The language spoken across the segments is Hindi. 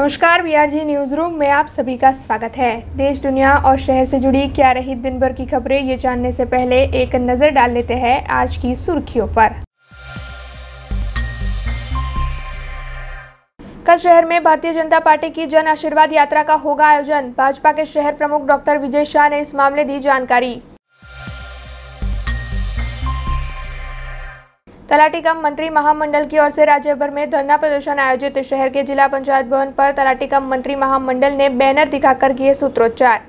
नमस्कार, बीआरजी न्यूज रूम में आप सभी का स्वागत है। देश, दुनिया और शहर से जुड़ी क्या रही दिन भर की खबरें, ये जानने से पहले एक नजर डाल लेते हैं आज की सुर्खियों पर। कल शहर में भारतीय जनता पार्टी की जन आशीर्वाद यात्रा का होगा आयोजन। भाजपा के शहर प्रमुख डॉक्टर विजय शाह ने इस मामले दी जानकारी। तलाटी कम मंत्री महामंडल की ओर से राज्य भर में धरना प्रदर्शन आयोजित। शहर के जिला पंचायत भवन पर तलाटी कम मंत्री महामंडल ने बैनर दिखाकर किए सूत्रोच्चार।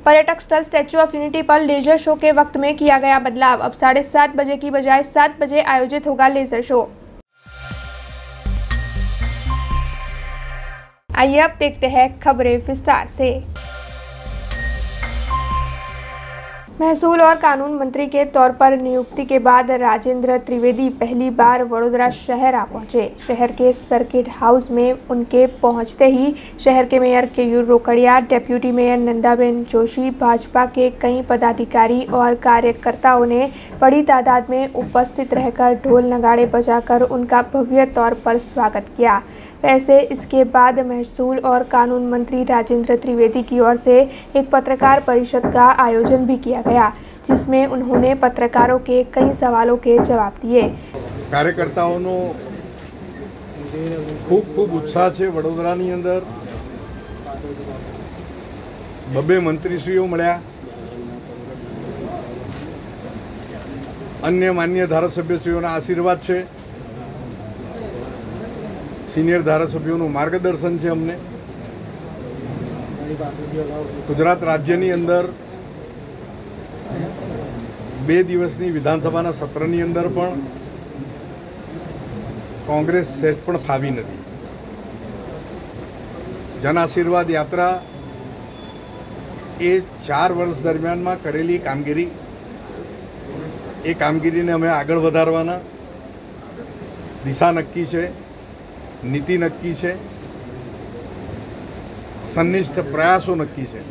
पर्यटक स्थल स्टैच्यू ऑफ यूनिटी पर लेजर शो के वक्त में किया गया बदलाव। अब 7:30 बजे की बजाय 7 बजे आयोजित होगा लेजर शो। आइए अब देखते हैं खबरें विस्तार से। महसूल और कानून मंत्री के तौर पर नियुक्ति के बाद राजेंद्र त्रिवेदी पहली बार वडोदरा शहर आ पहुंचे। शहर के सर्किट हाउस में उनके पहुंचते ही शहर के mayor Keyur Rokadia, deputy mayor Nandaben Joshi, Bhajpa के कई पदाधिकारी और कार्यकर्ताओं ने बड़ी तादाद में उपस्थित रहकर ढोल नगाड़े बजाकर उनका भव्य तौर पर स्वागत किया। वैसे इसके बाद महसूल और कानून मंत्री राजेंद्र त्रिवेदी की ओर से एक पत्रकार परिषद का आयोजन भी किया गया, जिसमें उन्होंने पत्रकारों के कई सवालों के जवाब दिए। कार्यकर्ताओं खूब उत्साह है। वडोदरानी अंदर बबे मंत्रीश्रीओ मळ्या, अन्य मान्य धारासभ्यश्रीओना आशीर्वाद है, सीनियर धारासभ्यों मार्गदर्शन है। अमने गुजरात राज्यनी अंदर 2 दिवसनी विधानसभा सत्रनी अंदर पण कांग्रेस सेज पण फावी नथी। जन आशीर्वाद यात्रा ए 4 वर्ष दरमियान में करेली कामगीरी, ए कामगीरी ने अमे आगळ वधारवाना, दिशा नक्की है, नीति नक्की है, सन्निष्ठ प्रयासों नक्की है।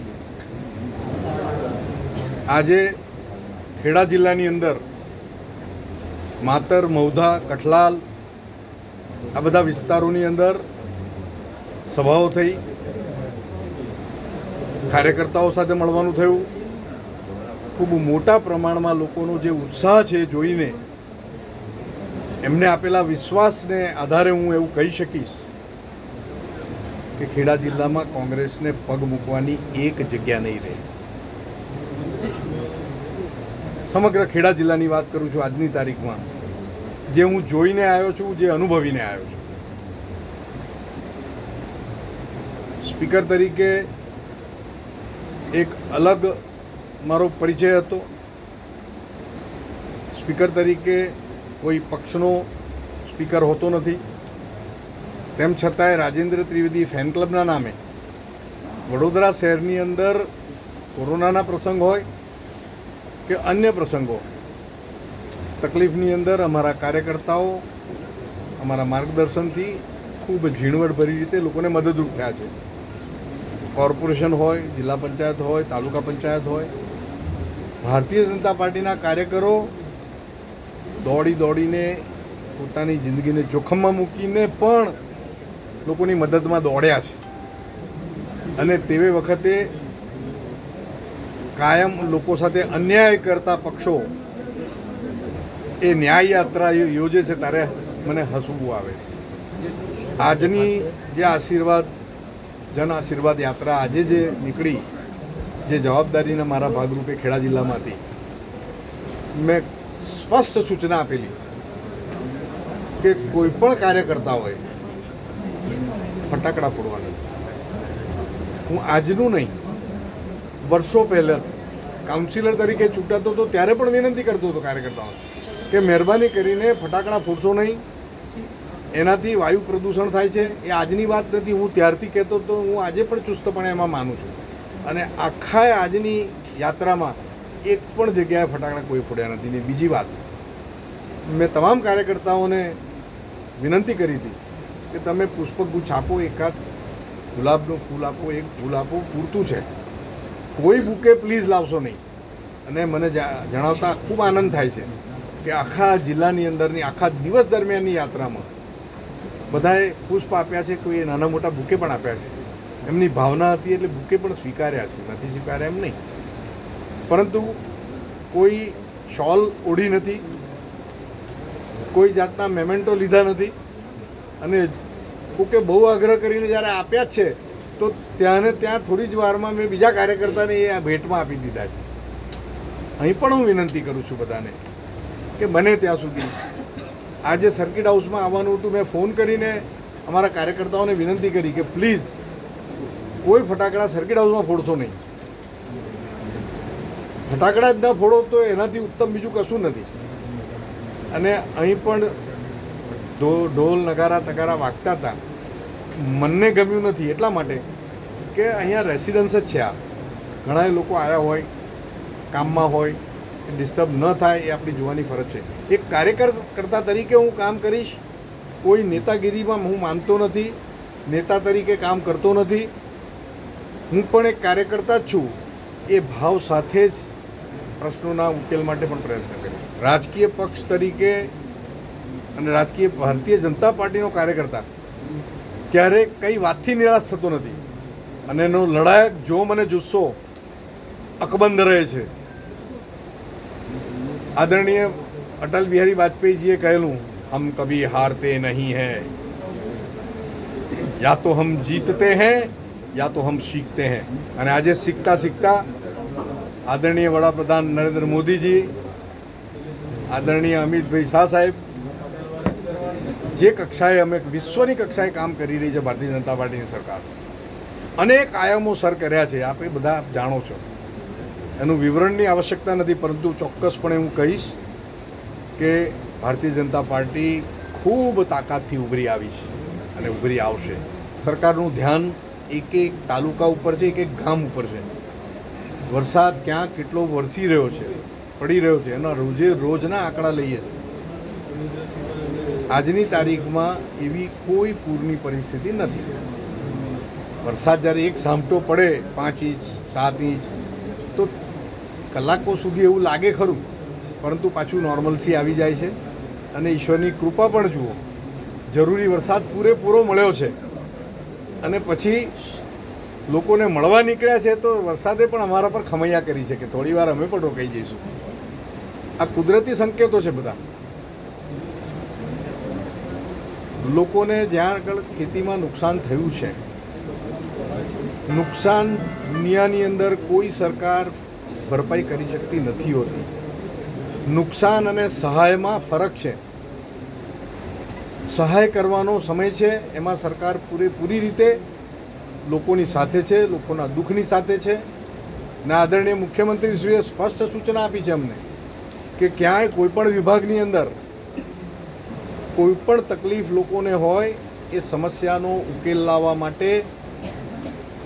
आजे खेड़ा जिल्लानी अंदर मातर, मौधा, कठलाल आ बधा विस्तारोनी अंदर सभाओं थई, कार्यकर्ताओं साथे मळवानुं थयुं। खूब मोटा प्रमाण में लोकोनो जे उत्साह है जोईने एमने आपेला विश्वास ने आधारे हूँ एवं कही सकीश कि खेड़ा जिल्ला में कांग्रेस ने पग मूकवानी एक जग्या नहीं रही। समग्र खेड़ा जिल्ला की बात करूँ छूँ आजनी तारीख में, जे हूँ जोईने आव्यो छूँ, जे अनुभवीने आव्यो छूं। स्पीकर तरीके एक अलग मारो परिचय हतो। स्पीकर तरीके कोई पक्षनो स्पीकर होतो नहीं, तेम छतांय राजेंद्र त्रिवेदी फैन क्लबना नामे वडोदरा शहरनी अंदर कोरोना प्रसंग होय के अन्य प्रसंगों तकलीफनी अंदर अमारा कार्यकर्ताओं अमारा मार्गदर्शन थी खूब झीणवटभरी रीते लोकोने मददरूप थया छे। कॉर्पोरेशन होय, जिला पंचायत होय, तालुका पंचायत होय, भारतीय जनता पार्टीना कार्यकरो दौड़ी दौड़ीने पोतानी जिंदगीने जोखम में मूकीने पण लोकोनी मदद में दौड़्या छे अने तेवे वखते कायम लोको साथे अन्याय करता पक्षों ए न्याय यात्रा योजे छे त्यारे मने हसવું आवे छे। आजनी जे आशीर्वाद जन आशीर्वाद यात्रा आजे जे निकली, जे जवाबदारीना मारा भागरूपे खेड़ा जिल्लामांथी मैं स्पष्ट सूचना आपेली कि कोईपण कार्यकर्ता होय फटाकड़ा फोड़वाना। हूँ आजनू नहीं, वर्षों पहले काउंसिलर तरीके चूंटातो तो त्यारे पण विनंती करतो तो कार्यकर्ताओं कि मेहरबानी करीने फटाकड़ा फोड़शो नहीं, एनाथी वायु प्रदूषण थाय छे। ए आजनी बात नथी, हूँ त्यारथी कहेतो तो हूँ आजे पण चुस्तपणे एमां मानु छुं अने आखा आजनी यात्रामां एक पण जग्याए फटाकड़ा कोई फोड़्या नथी। ने बीजी बात, मैं तमाम कार्यकर्ताओं ने विनंती करी थी कि तमे पुष्पगुच्छ आपो, एकाद गुलाबनुं फूल आपो, एक फूल आपो, पूरतुं छे। कोई बुके प्लीज लावशो नहीं। अने मने जणावता खूब आनंद थाय छे कि आखा जिल्लानी अंदरनी आखा दिवस दरमियाननी यात्रामां બધાએ પુષ્પ આપ્યા છે, કોઈએ નાના મોટા બુકે પણ આપ્યા છે. એમની ભાવના હતી એટલે બુકે પણ સ્વીકાર્યા છે, નથી સ્વીકાર્યા એમ નહીં. પરંતુ કોઈ શોલ ઓઢી નથી, કોઈ જાતના મેમેન્ટો લીધા નથી. અને કોકે બહુ આગ્રહ કરીને જ્યારે આપ્યા જ છે તો ત્યાં થોડી જ વારમાં મેં બીજા કાર્યકર્તાને એ ભેટમાં આપી દીધા છે. અહીં પણ હું વિનંતી કરું છું બધાને કે બને ત્યાં સુધી આજે સર્કિટ હાઉસમાં આવવાનું હતું. મેં ફોન કરીને અમારા કાર્યકર્તાઓને વિનંતી કરી કે પ્લીઝ કોઈ ફટાકડા સર્કિટ હાઉસમાં ફોડશો નહીં. ફટાકડા જ ન ફોડો તો એનાથી ઉત્તમ બીજું કશું નથી. અને અહીં પણ ઢોલ નગારા તગારા વાગતા હતા. મને ગમ્યું નથી એટલા માટે કે અહીંયા રેસિડન્સ જ છે. આ ઘણા લોકો આવ્યા હોય, કામમાં હોય, ડિસ્ટર્બ ન થાય એ આપણી જોવાની ફરજ છે. એક કાર્યકર્તા તરીકે હું કામ કરીશ. કોઈ નેતાગીરીમાં હું માનતો નથી, નેતા તરીકે કામ કરતો નથી. હું પણ એક કાર્યકર્તા જ છું. એ ભાવ સાથે જ પ્રશ્નોના ઉકેલ માટે પણ પ્રયત્ન કરીશ. રાજકીય પક્ષ તરીકે અને રાજકીય ભારતીય જનતા પાર્ટીનો કાર્યકર્તા ક્યારેય કઈ વાતથી નિરાશ થતો નથી. અને એનો લડાયક જો મને જુસ્સો અકબંધ રહે છે. આદરણીય અટલ બિહારી વાજપેયીજીએ કહેલું, હમ કભી હારતે નહીં હૈ, યા તો હમ જીતતે हैं या तो हम सीखते हैं. અને આજે શીખતા શીખતા આદરણીય વડાપ્રધાન નરેન્દ્ર મોદીજી, આદરણીય અમિતભાઈ શાહ સાહેબ, જે કક્ષાએ અમે વિશ્વની કક્ષાએ કામ કરી રહી છે ભારતીય જનતા પાર્ટીની સરકાર, અનેક આયામો સર કર્યા છે. આપ એ બધા જાણો છો. એનું વિવરણની આવશ્યકતા નથી, પરંતુ ચોક્કસપણે હું કહીશ કે ભારતીય જનતા પાર્ટી ખૂબ તાકાતથી ઉભરી આવી છે અને ઉભરી આવશે. સરકારનું ધ્યાન એક એક તાલુકા ઉપર છે, એક એક ગામ ઉપર છે. વરસાદ ક્યાં કેટલો વરસી રહ્યો છે, પડી રહ્યો છે, એના રોજના આંકડા લઈએ છીએ. આજની તારીખમાં એવી કોઈ પૂરની પરિસ્થિતિ નથી. વરસાદ જ્યારે એક સામટો પડે 5 ઇંચ 7 ઇંચ તો કલાકો સુધી એવું લાગે ખરું, પરંતુ પાછું નોર્મલસી આવી જાય છે. અને ઈશ્વરની કૃપા પણ જુઓ, જરૂરી વરસાદ પૂરેપૂરો મળ્યો છે. અને પછી લોકોને મળવા નીકળ્યા છે તો વરસાદે પણ અમારા પર ખમૈયા કરી છે કે થોડી વાર અમે પણ રોકાઈ જઈશું. આ કુદરતી સંકેતો છે બધા. લોકોને જ્યાં આગળ ખેતીમાં નુકસાન થયું છે, નુકસાન દુનિયાની અંદર કોઈ સરકાર ભરપાઈ કરી શકતી નથી હોતી. નુકસાન અને સહાયમાં ફરક છે. સહાય કરવાનો સમય છે, એમાં સરકાર પૂરેપૂરી રીતે લોકોની સાથે છે, લોકોના દુઃખની સાથે છે. અને આદરણીય મુખ્યમંત્રીશ્રીએ સ્પષ્ટ સૂચના આપી છે અમને કે ક્યાંય કોઈપણ વિભાગની અંદર કોઈપણ તકલીફ લોકોને હોય એ સમસ્યાનો ઉકેલ લાવવા માટે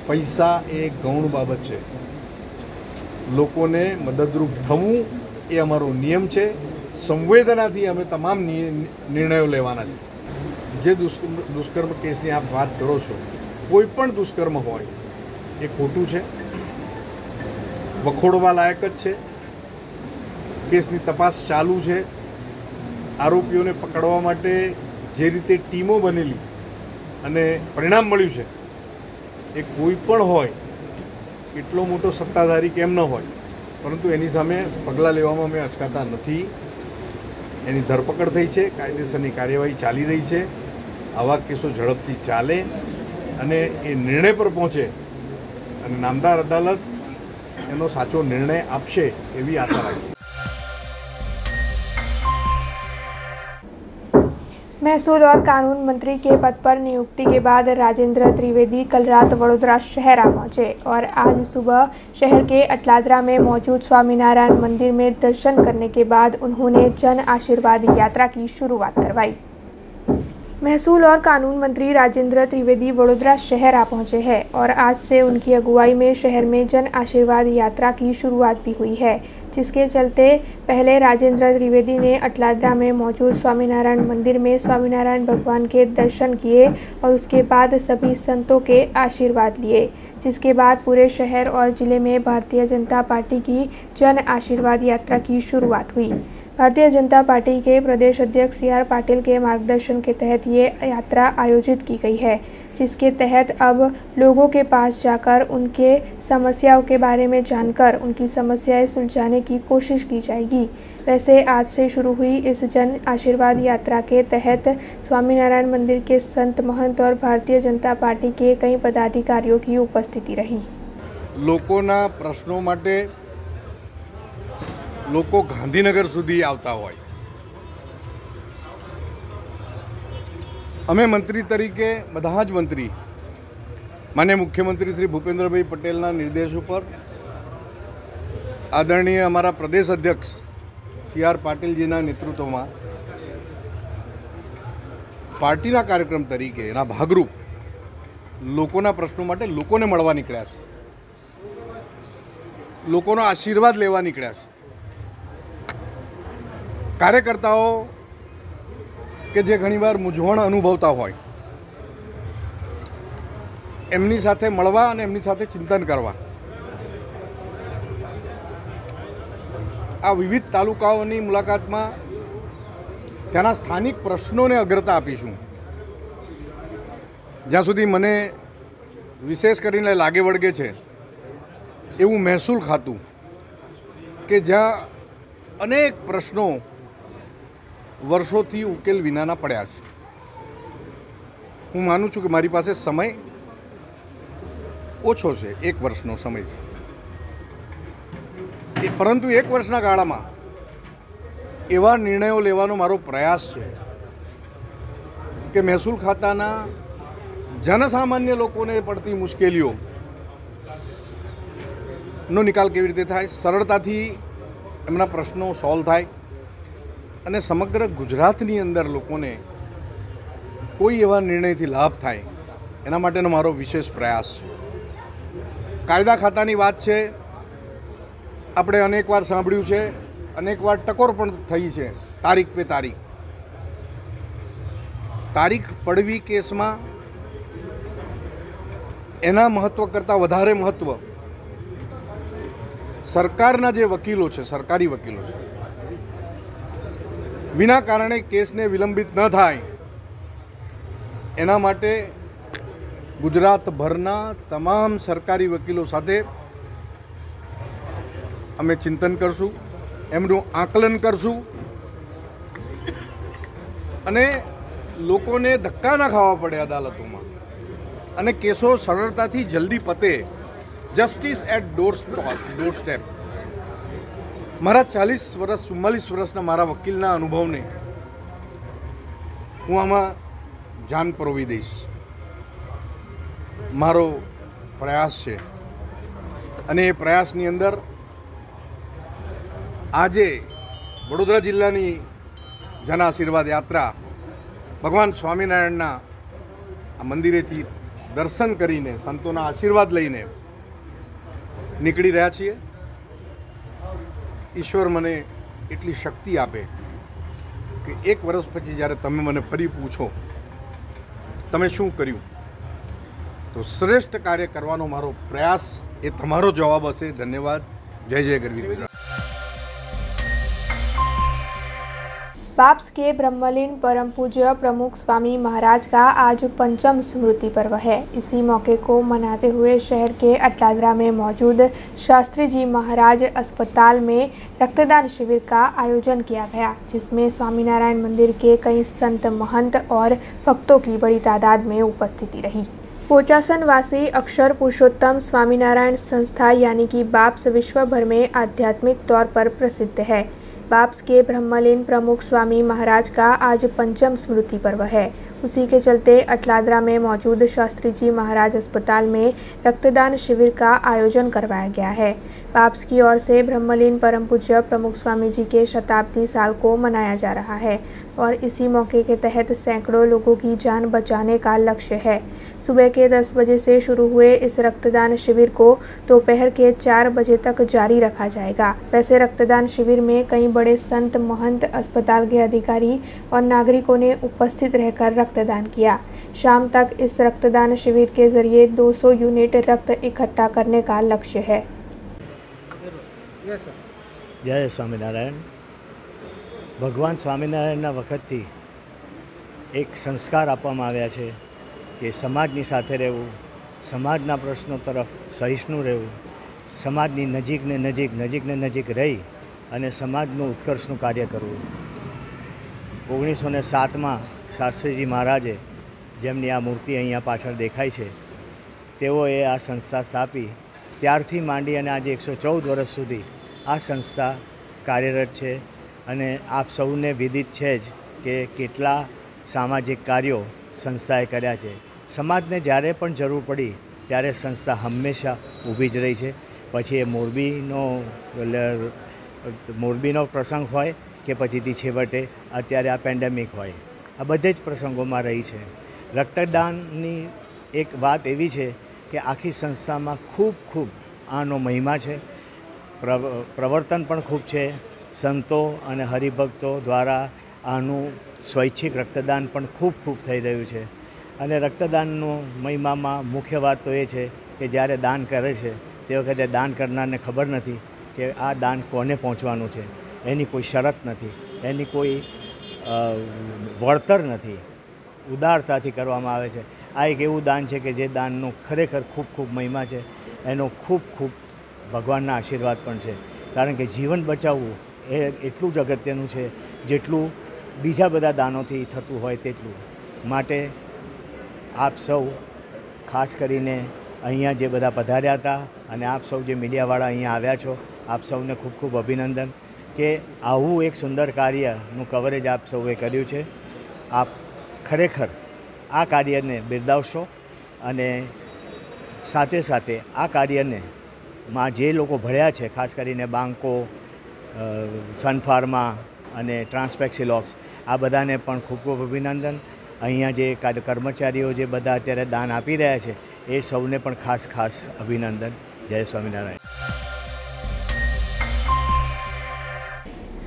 પૈસા એ ગૌણ બાબત છે. લોકોને મદદરૂપ થવું એ અમારો નિયમ છે. સંવેદનાથી અમે તમામ નિર્ણયો લેવાના છે. જે દુષ્કર્મ કેસની આપ વાત કરો છો, કોઈ પણ દુષ્કર્મ હોય એ ખોટું છે, વખોડવા લાયક જ છે. કેસની તપાસ ચાલુ છે. આરોપીઓને પકડવા માટે જે રીતે ટીમો બનેલી અને પરિણામ મળ્યું છે, એ કોઈ પણ હોય, એટલો મોટો સત્તાધારી કેમ ન હોય, પરંતુ એની સામે પગલાં લેવામાં અમે અચકાતા નથી. એની ધરપકડ થઈ છે, કાયદેસરની કાર્યવાહી ચાલી રહી છે. આવા કેસો ઝડપથી ચાલે અને એ નિર્ણય પર પહોંચે અને નામદાર અદાલત એનો સાચો નિર્ણય આપશે એવી આશા રાખીએ. महसूल और कानून मंत्री के पद पर नियुक्ति के बाद राजेंद्र त्रिवेदी कल रात वडोदरा शहर आ पहुंचे और आज सुबह शहर के अटलादरा में मौजूद स्वामीनारायण मंदिर में दर्शन करने के बाद उन्होंने जन आशीर्वाद यात्रा की शुरुआत करवाई। महसूल और कानून मंत्री राजेंद्र त्रिवेदी वडोदरा शहर आ पहुंचे हैं और आज से उनकी अगुवाई में शहर में जन आशीर्वाद यात्रा की शुरुआत भी हुई है, जिसके चलते पहले राजेंद्र त्रिवेदी ने अटलादरा में मौजूद स्वामीनारायण मंदिर में स्वामीनारायण भगवान के दर्शन किए और उसके बाद सभी संतों के आशीर्वाद लिए, जिसके बाद पूरे शहर और ज़िले में भारतीय जनता पार्टी की जन आशीर्वाद यात्रा की शुरुआत हुई। भारतीय जनता पार्टी के प्रदेश अध्यक्ष CR पाटिल के मार्गदर्शन के तहत ये यात्रा आयोजित की गई है, जिसके तहत अब लोगों के पास जाकर उनके समस्याओं के बारे में जानकर उनकी समस्याएं सुलझाने की कोशिश की जाएगी। वैसे आज से शुरू हुई इस जन आशीर्वाद यात्रा के तहत स्वामीनारायण मंदिर के संत महंत और भारतीय जनता पार्टी के कई पदाधिकारियों की उपस्थिति रही। लोकोना प्रश्नों माटे लोको गांधीनगर सुधी आवता होय। अमे मंत्री तरीके बधा ज मंत्री माननीय मुख्यमंत्री श्री भूपेन्द्रभाई पटेलना निर्देशों पर आदरणीय अमारा प्रदेश अध्यक्ष CR पाटिलजीना नेतृत्व में पार्टीना कार्यक्रम तरीके एना भागरूप लोकोना प्रश्नों माटे लोकोने मळवा निकळ्या छे, लोकोनो आशीर्वाद लेवा निकळ्या छे। कार्यकर्ताओं के जे घणीवार मूंझवण अनुभवता होय एमनी साथे मळवा अने एमनी साथे चिंतन करवा। आ विविध तालुकाओनी मुलाकातमां त्याना स्थानिक प्रश्नोने अग्रता आपीशुं। ज्यां सुधी मने विशेष करीने लागे वळगे छे एवुं महसूल खातुं के ज्यां अनेक प्रश्नों वर्षोथी उकेल विनाना पड्या छे। हूँ मानु छूं कि मारी पासे समय ओछो छे, 1 वर्षनो समय छे, परंतु 1 वर्षना गाळामां एवा निर्णयों लेवानो मारो प्रयास छे कि महसूल खाताना जनसामान्य लोकोने पड़ती मुश्केलीओ नो निकाल केवी रीते थाय, सरळताथी एमना प्रश्नों सॉल्व थाय અને સમગ્ર ગુજરાતની અંદર લોકોને કોઈ એવા નિર્ણયથી લાભ થાય એના માટેનો મારો વિશેષ પ્રયાસ છે। કાયદા ખાતાની વાત છે, આપણે અનેકવાર સાંભળ્યું છે, અનેકવાર ટકોર પણ થઈ છે, તારીખ પે તારીખ પડવી કેસમાં એના મહત્વ કરતાં વધારે મહત્વ સરકારના જે વકીલો છે, સરકારી વકીલો છે, विना कारणे केस ने विलंबित न थाय एना माटे गुजरात भरना तमाम सरकारी वकीलों साथे अमे चिंतन करशुं, एमनुं आकलन करशुं अने लोकोने धक्का न खावा पड़े अदालतों में अने केसो सरलताथी जल्दी पते। Justice eight door step. मारा 40 वर्ष 44 वर्षना मारा वकीलना अनुभवने हूँ आमा जान परोवी दईश। मारो प्रयास है अने प्रयासनी अंदर आजे वडोदरा जिल्लानी जन आशीर्वाद यात्रा भगवान स्वामीनारायणना मंदिरेथी दर्शन करीने संतोना आशीर्वाद लईने निकળી રહ્યા છીએ। ईश्वर मने एटली शक्ति आपे कि 1 वर्ष पछी ज्यारे तमे मने फरी पूछो तमे शुं कर्युं तो श्रेष्ठ कार्य करवानो मारो प्रयास ए तमारो जवाब हशे। धन्यवाद। जय जय गरवी गुजरात। बाप्स के ब्रह्मलीन परम पूज्य प्रमुख स्वामी महाराज का आज 5म स्मृति पर्व है। इसी मौके को मनाते हुए शहर के अटलादरा में मौजूद शास्त्री जी महाराज अस्पताल में रक्तदान शिविर का आयोजन किया गया, जिसमें स्वामीनारायण मंदिर के कई संत महंत और भक्तों की बड़ी तादाद में उपस्थिति रही। पोचासन वासी अक्षर पुरुषोत्तम स्वामीनारायण संस्था यानी कि बाप्स विश्व भर में आध्यात्मिक तौर पर प्रसिद्ध है। बाप्स के ब्रह्मलीन प्रमुख स्वामी महाराज का आज 5म स्मृति पर्व है। उसी के चलते अटलादरा में मौजूद शास्त्री जी महाराज अस्पताल में रक्तदान शिविर का आयोजन करवाया गया है। बाप्स की ओर से ब्रह्मलीन परम पूज्य प्रमुख स्वामी जी के शताब्दी साल को मनाया जा रहा है और इसी मौके के तहत सैकड़ों लोगों की जान बचाने का लक्ष्य है। सुबह के 10 बजे से शुरू हुए इस रक्तदान शिविर को दोपहर के 4 बजे तक जारी रखा जाएगा। वैसे रक्तदान शिविर में कई बड़े संत महंत, अस्पताल के अधिकारी और नागरिकों ने उपस्थित रहकर रक्तदान किया। शाम तक इस रक्तदान शिविर के जरिए 200 यूनिट रक्त इकट्ठा करने का लक्ष्य है। जय स्वामीनारायण। ભગવાન સ્વામિનારાયણના વખતથી એક સંસ્કાર આપવામાં આવ્યા છે કે સમાજની સાથે રહેવું, સમાજના પ્રશ્નો તરફ સહિષ્ણુ રહેવું, સમાજની નજીકને નજીક રહી અને સમાજનું ઉત્કર્ષનું કાર્ય કરવું. 1907માં શાસ્ત્રીજી મહારાજે, જેમની આ મૂર્તિ અહીંયા પાછળ દેખાય છે, તેઓએ આ સંસ્થા સ્થાપી. ત્યારથી માંડી અને આજે 114 વર્ષ સુધી આ સંસ્થા કાર્યરત છે. અને આપ સૌને વિદિત છે જ કે કેટલા સામાજિક કાર્યો સંસ્થાએ કર્યા છે. સમાજને જ્યારે પણ જરૂર પડી ત્યારે સંસ્થા હંમેશા ઊભી જ રહી છે. પછી એ મોરબીનો પ્રસંગ હોય કે પછીથી છેવટે અત્યારે આ પેન્ડેમિક હોય, આ બધે જ પ્રસંગોમાં રહી છે. રક્તદાનની એક વાત એવી છે કે આખી સંસ્થામાં ખૂબ આનો મહિમા છે, પ્રવર્તન પણ ખૂબ છે. સંતો અને હરિભક્તો દ્વારા આનું સ્વૈચ્છિક રક્તદાન પણ ખૂબ થઈ રહ્યું છે. અને રક્તદાનનો મહિમામાં મુખ્ય વાત તો એ છે કે જ્યારે દાન કરે છે તે વખતે દાન કરનારને ખબર નથી કે આ દાન કોને પહોંચવાનું છે. એની કોઈ શરત નથી, એની કોઈ વળતર નથી, ઉદારતાથી કરવામાં આવે છે. આ એક એવું દાન છે કે જે દાનનો ખરેખર ખૂબ મહિમા છે. એનો ખૂબ ભગવાનના આશીર્વાદ પણ છે. કારણ કે જીવન બચાવવું એ એટલું જ અગત્યનું છે જેટલું બીજા બધા દાનોથી થતું હોય તેટલું. માટે આપ સૌ, ખાસ કરીને અહીંયા જે બધા પધાર્યા હતા અને આપ સૌ જે મીડિયાવાળા અહીંયા આવ્યા છો, આપ સૌને ખૂબ અભિનંદન કે આવું એક સુંદર કાર્યનું કવરેજ આપ સૌએ કર્યું છે. આપ ખરેખર આ કાર્યને બિરદાવશો અને સાથે આ કાર્યને માં જે લોકો ભળ્યા છે, ખાસ કરીને બાંકો, સન ફાર્મા અને ટ્રાન્સપેક્સિલોક્સ, આ બધાને પણ ખૂબ અભિનંદન. અહીંયા જે કર્મચારીઓ જે બધા અત્યારે દાન આપી રહ્યા છે એ સૌને પણ ખાસ અભિનંદન. જય સ્વામિનારાયણ.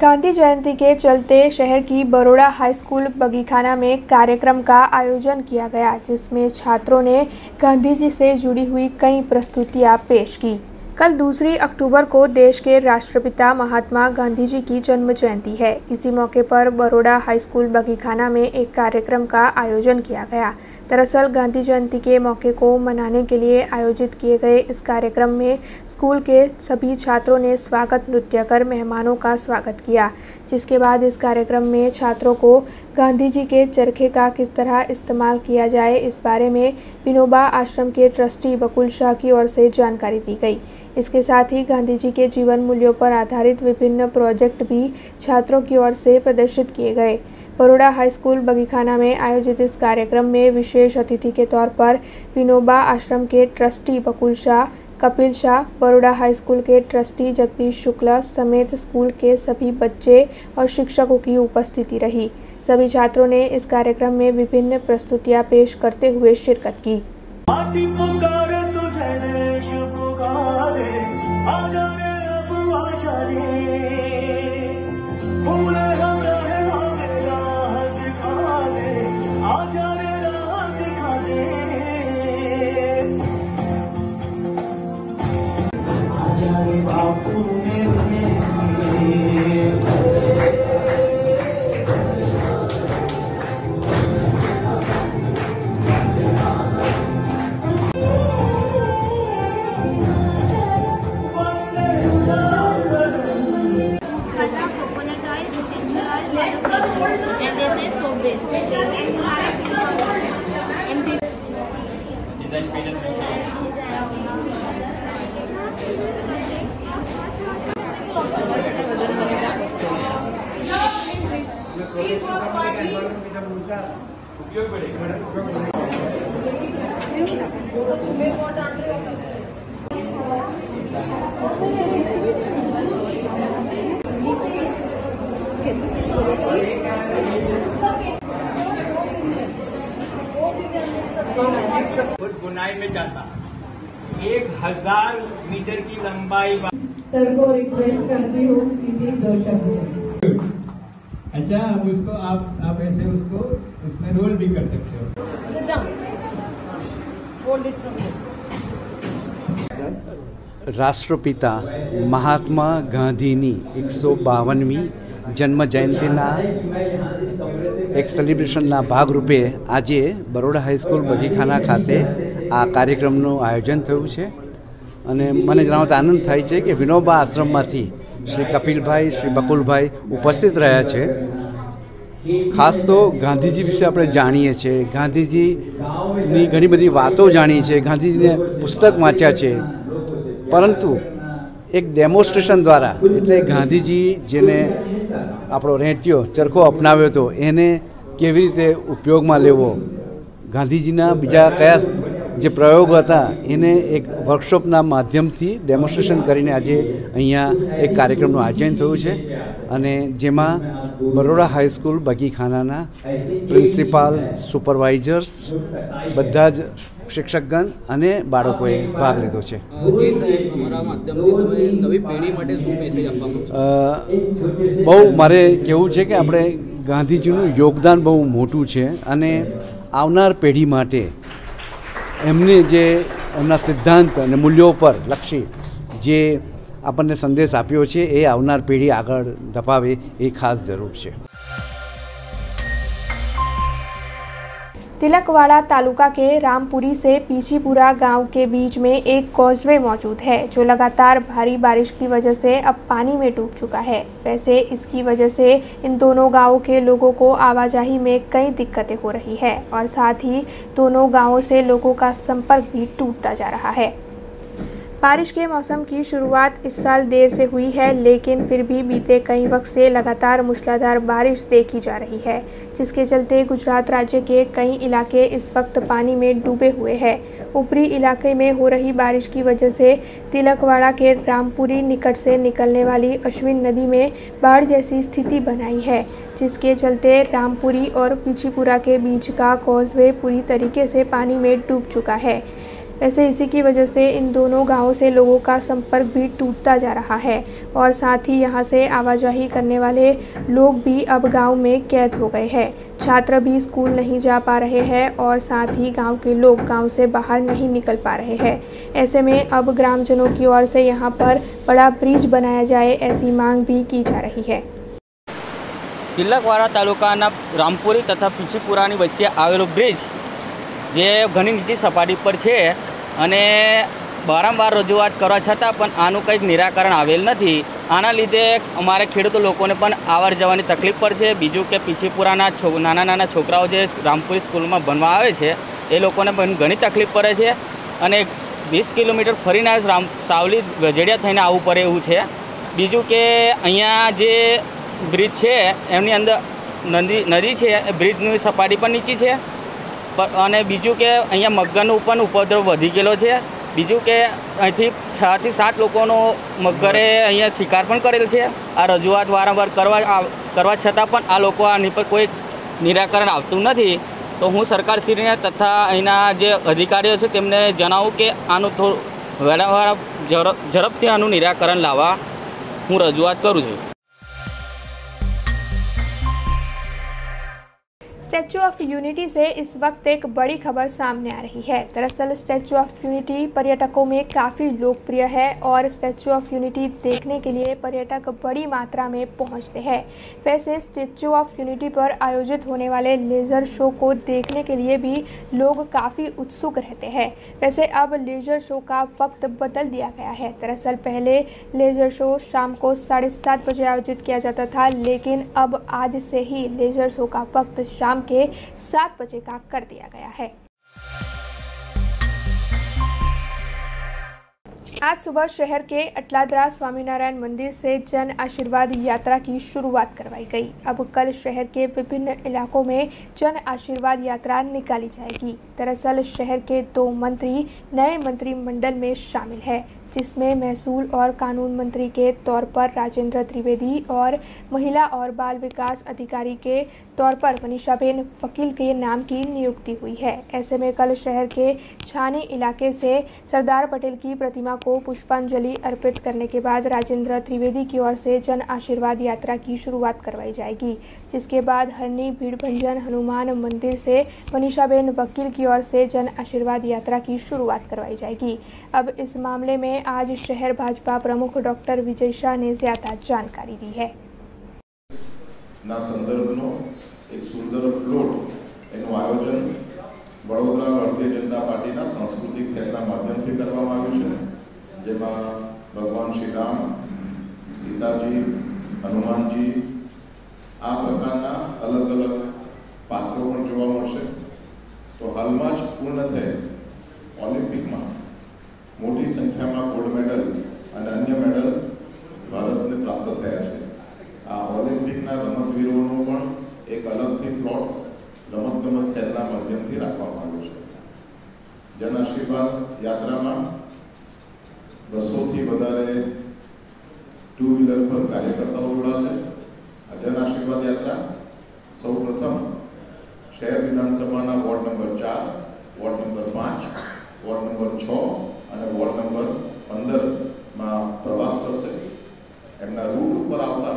गांधी जयंती के चलते शहर की बरोड़ा हाई स्कूल बगीखाना में कार्यक्रम का आयोजन किया गया, जिसमें छात्रों ने गांधी जी से जुड़ी हुई कई प्रस्तुतियां पेश की। कल 2 अक्टूबर को देश के राष्ट्रपिता महात्मा गांधी जी की जन्म जयंती है। इसी मौके पर बरोड़ा हाई स्कूल बगीखाना में एक कार्यक्रम का आयोजन किया गया। दरअसल गांधी जयंती के मौके को मनाने के लिए आयोजित किए गए इस कार्यक्रम में स्कूल के सभी छात्रों ने स्वागत नृत्य कर मेहमानों का स्वागत किया, जिसके बाद इस कार्यक्रम में छात्रों को गांधी जी के चरखे का किस तरह इस्तेमाल किया जाए, इस बारे में विनोबा आश्रम के ट्रस्टी बकुल शाह की ओर से जानकारी दी गई। इसके साथ ही गांधी जी के जीवन मूल्यों पर आधारित विभिन्न प्रोजेक्ट भी छात्रों की ओर से प्रदर्शित किए गए। बरोड़ा हाई स्कूल बगीखाना में आयोजित इस कार्यक्रम में विशेष अतिथि के तौर पर विनोबा आश्रम के ट्रस्टी बकुल शाह, कपिल शाह, बरोड़ा हाई स्कूल के ट्रस्टी जगदीश शुक्ला समेत स्कूल के सभी बच्चे और शिक्षकों की उपस्थिति रही। सभी छात्रों ने इस कार्यक्रम में विभिन्न प्रस्तुतियां पेश करते हुए शिरकत की। बुनाई में जाता 1000 मीटर की लंबाई। सर को रिक्वेस्ट करती हूँ कि 2 शब्द। अच्छा, अब उसको आप ऐसे उसको उसमें रोल भी कर सकते हो। રાષ્ટ્રપિતા મહાત્મા ગાંધીની 152મી જન્મ જયંતિના એક સેલિબ્રેશનના ભાગરૂપે આજે બરોડા હાઈસ્કૂલ બગીખાના ખાતે આ કાર્યક્રમનું આયોજન થયું છે અને મને જણાવતા આનંદ થાય છે કે વિનોબા આશ્રમમાંથી શ્રી કપિલભાઈ, શ્રી બકુલભાઈ ઉપસ્થિત રહ્યા છે. ખાસ તો ગાંધીજી વિશે આપણે જાણીએ છીએ, ગાંધીજીની ઘણી બધી વાતો જાણીએ છીએ, ગાંધીજીને પુસ્તક વાંચ્યા છે, પરંતુ એક ડેમોન્સ્ટ્રેશન દ્વારા એટલે ગાંધીજી જેને આપણો રેંટિયો ચરખો અપનાવ્યો હતો એને કેવી રીતે ઉપયોગમાં લેવો, ગાંધીજીના બીજા કયા જે પ્રયોગો હતા એને એક વર્કશોપના માધ્યમથી ડેમોન્સ્ટ્રેશન કરીને આજે અહીંયા એક કાર્યક્રમનું આયોજન થયું છે અને જેમાં બરોડા હાઈસ્કૂલ બગીખાનાના પ્રિન્સિપાલ, સુપરવાઇઝર્સ, બધા જ શિક્ષકગણ અને બાળકોએ ભાગ લીધો છે. બહુ મારે કહેવું છે કે આપણે ગાંધીજીનું યોગદાન બહુ મોટું છે અને આવનાર પેઢી માટે એમને જે એમના સિદ્ધાંત અને મૂલ્યો પર લક્ષી જે આપણને સંદેશ આપ્યો છે એ આવનાર પેઢી આગળ ધપાવે એ ખાસ જરૂર છે. तिलकवाड़ा तालुका के रामपुरी से पीछीपुरा गांव के बीच में एक कॉजवे मौजूद है जो लगातार भारी बारिश की वजह से अब पानी में डूब चुका है. वैसे इसकी वजह से इन दोनों गांवों के लोगों को आवाजाही में कई दिक्कतें हो रही है और साथ ही दोनों गांवों से लोगों का संपर्क भी टूटता जा रहा है. बारिश के मौसम की शुरुआत इस साल देर से हुई है, लेकिन फिर भी बीते कई वक्त से लगातार मूसलाधार बारिश देखी जा रही है, जिसके चलते गुजरात राज्य के कई इलाके इस वक्त पानी में डूबे हुए हैं. ऊपरी इलाके में हो रही बारिश की वजह से तिलकवाड़ा के रामपुरी निकट से निकलने वाली अश्विन नदी में बाढ़ जैसी स्थिति बनाई है, जिसके चलते रामपुरी और पीछीपुरा के बीच का कॉजवे पूरी तरीके से पानी में डूब चुका है. वैसे इसी की वजह से इन दोनों गांवों से लोगों का संपर्क भी टूटता जा रहा है और साथ ही यहां से आवाजाही करने वाले लोग भी अब गांव में कैद हो गए हैं. छात्र भी स्कूल नहीं जा पा रहे हैं और साथ ही गांव के लोग गांव से बाहर नहीं निकल पा रहे हैं. ऐसे में अब ग्रामजनों की ओर से यहां पर बड़ा ब्रिज बनाया जाए ऐसी मांग भी की जा रही है. तिलकवाड़ा तालुकाना रामपुरी तथा पीछीपुरानी वच्चे आवेलो ब्रिज જે ઘણી નીચી સપાટી પર છે અને વારંવાર રજૂઆત કરવા છતાં પણ આનું કંઈક નિરાકરણ આવેલ નથી. આના લીધે અમારે ખેડૂતો લોકોને પણ આવર જવાની તકલીફ પડે છે. બીજું કે પીછીપુરાના નાના નાના છોકરાઓ જે રામપુરી સ્કૂલમાં ભણવા આવે છે એ લોકોને પણ ઘણી તકલીફ પડે છે અને 20 કિલોમીટર ફરીને સાવલી ગજેડિયા થઈને આવવું પડે એવું છે. બીજું કે અહીંયા જે બ્રિજ છે એમની અંદર નદી છે, બ્રિજની સપાટી પણ નીચી છે અને બીજું કે અહીંયા મગરનો પણ ઉપદ્રવ વધી ગયેલો છે. બીજું કે અહીંથી 6 થી 7 લોકોનો મગરે અહીંયા શિકાર પણ કરેલ છે. આ રજૂઆત વારંવાર કરવા છતાં પણ આ લોકો આની પર કોઈ નિરાકરણ આવતું નથી. તો હું સરકારશ્રીને તથા અહીંના જે અધિકારીઓ છે તેમને જણાવું કે આનું થોડું ઝડપથી આનું નિરાકરણ લાવવા હું રજૂઆત કરું છું. स्टैचू ऑफ यूनिटी से इस वक्त एक बड़ी खबर सामने आ रही है. दरअसल स्टैचू ऑफ यूनिटी पर्यटकों में काफ़ी लोकप्रिय है और स्टैचू ऑफ यूनिटी देखने के लिए पर्यटक बड़ी मात्रा में पहुंचते हैं. वैसे स्टैचू ऑफ यूनिटी पर आयोजित होने वाले लेज़र शो को देखने के लिए भी लोग काफ़ी उत्सुक रहते हैं. वैसे अब लेज़र शो का वक्त बदल दिया गया है. दरअसल पहले लेज़र शो शाम को 7:30 बजे आयोजित किया जाता था, लेकिन अब आज से ही लेज़र शो का वक्त शाम के 7 बजे का कर दिया गया है. आज सुबह शहर के अटलादरा स्वामीनारायण मंदिर से जन आशीर्वाद यात्रा की शुरुआत करवाई गई. अब कल शहर के विभिन्न इलाकों में जन आशीर्वाद यात्रा निकाली जाएगी. दरअसल शहर के 2 मंत्री नए मंत्रिमंडल में शामिल है, जिसमें महसूल और कानून मंत्री के तौर पर राजेंद्र त्रिवेदी और महिला और बाल विकास अधिकारी के तौर पर मनीषाबेन वकील के नाम की नियुक्ति हुई है. ऐसे में कल शहर के छानी इलाके से सरदार पटेल की प्रतिमा को पुष्पांजलि अर्पित करने के बाद राजेंद्र त्रिवेदी की ओर से जन आशीर्वाद यात्रा की शुरुआत करवाई जाएगी, जिसके बाद हरनी भीड़भंजन हनुमान मंदिर से मनीषाबेन वकील की ओर से जन आशीर्वाद यात्रा की शुरुआत करवाई जाएगी. अब इस मामले में आज शहर भाजपा प्रमुख डॉक्टर विजय शाह ने ज्यादा जानकारी दी है. संदर्भनो एक सुंदर फ्लोट एનું आयोजन वडोदरा भारतीय जनता पार्टीना सांस्कृतिक सेलना माध्यमथी करवामां આવ્યું છે, જેમાં भगवान श्री राम, सीताजी, हनुमानजी आ प्रकारना अलग अलग पात्रों पण जोवा मळशे। तो हालमां ज पूर्ण थयेल ऑलिम्पिक में मोटी संख्या में गोल्ड मेडल और अन्य मेडल भारत ने प्राप्त थया छे। आ ऑलिम्पिक रमतवीरों पण एक अलग थी प्लॉट रमतगमत सेलना माध्यम थी राखवामां आव्यो छे। जन आशीर्वाद यात्रा में 200 थी वधारे टू व्हीलर पर कार्यकर्ताओं जोड़ाशे। जन आशीर्वाद यात्रा सौ प्रथम शहर विधानसभा ward number 4, ward number 5, ward number 6 और वॉर्ड नंबर 15 में प्रवास करशे। एमना रूट पर आवता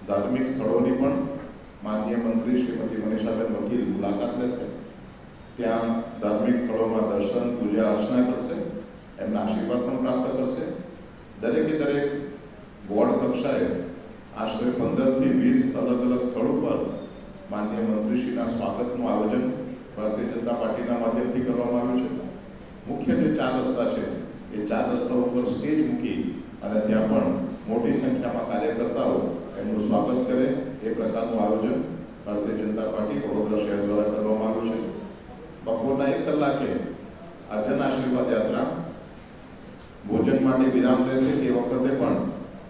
धार्मिक स्थलों की पण माननीय मंत्री श्रीमती मनीषाबेन वकील मुलाकात लेशे। त्या धार्मिक स्थलों में दर्शन, पूजा अर्चना करशे, एमना आशीर्वाद पण प्राप्त करशे। दरेके दरेक वॉर्ड कक्षाए आश्रे 15 થી 20 अलग अलग स्थलों पर माननीय मंत्रीश्रीना स्वागतનું आयोजन भारतीय जनता पार्टीना माध्यमथी करवामां આવ્યું છે। मुख्य जो 4 रस्ता है ये 4 रस्ताओं पर स्टेज मूकी और त्या पण मोटी संख्या में कार्यकर्ताओं एमनुं स्वागत करे ए प्रकारनुं आयोजन भारतीय जनता पार्टी वडोदरा शहर द्वारा करवामां આવ્યું છે। बपोरना 1 कलाके आ जन आशीर्वाद यात्रा भोजन माटे विराम लेशे। ते वखते पण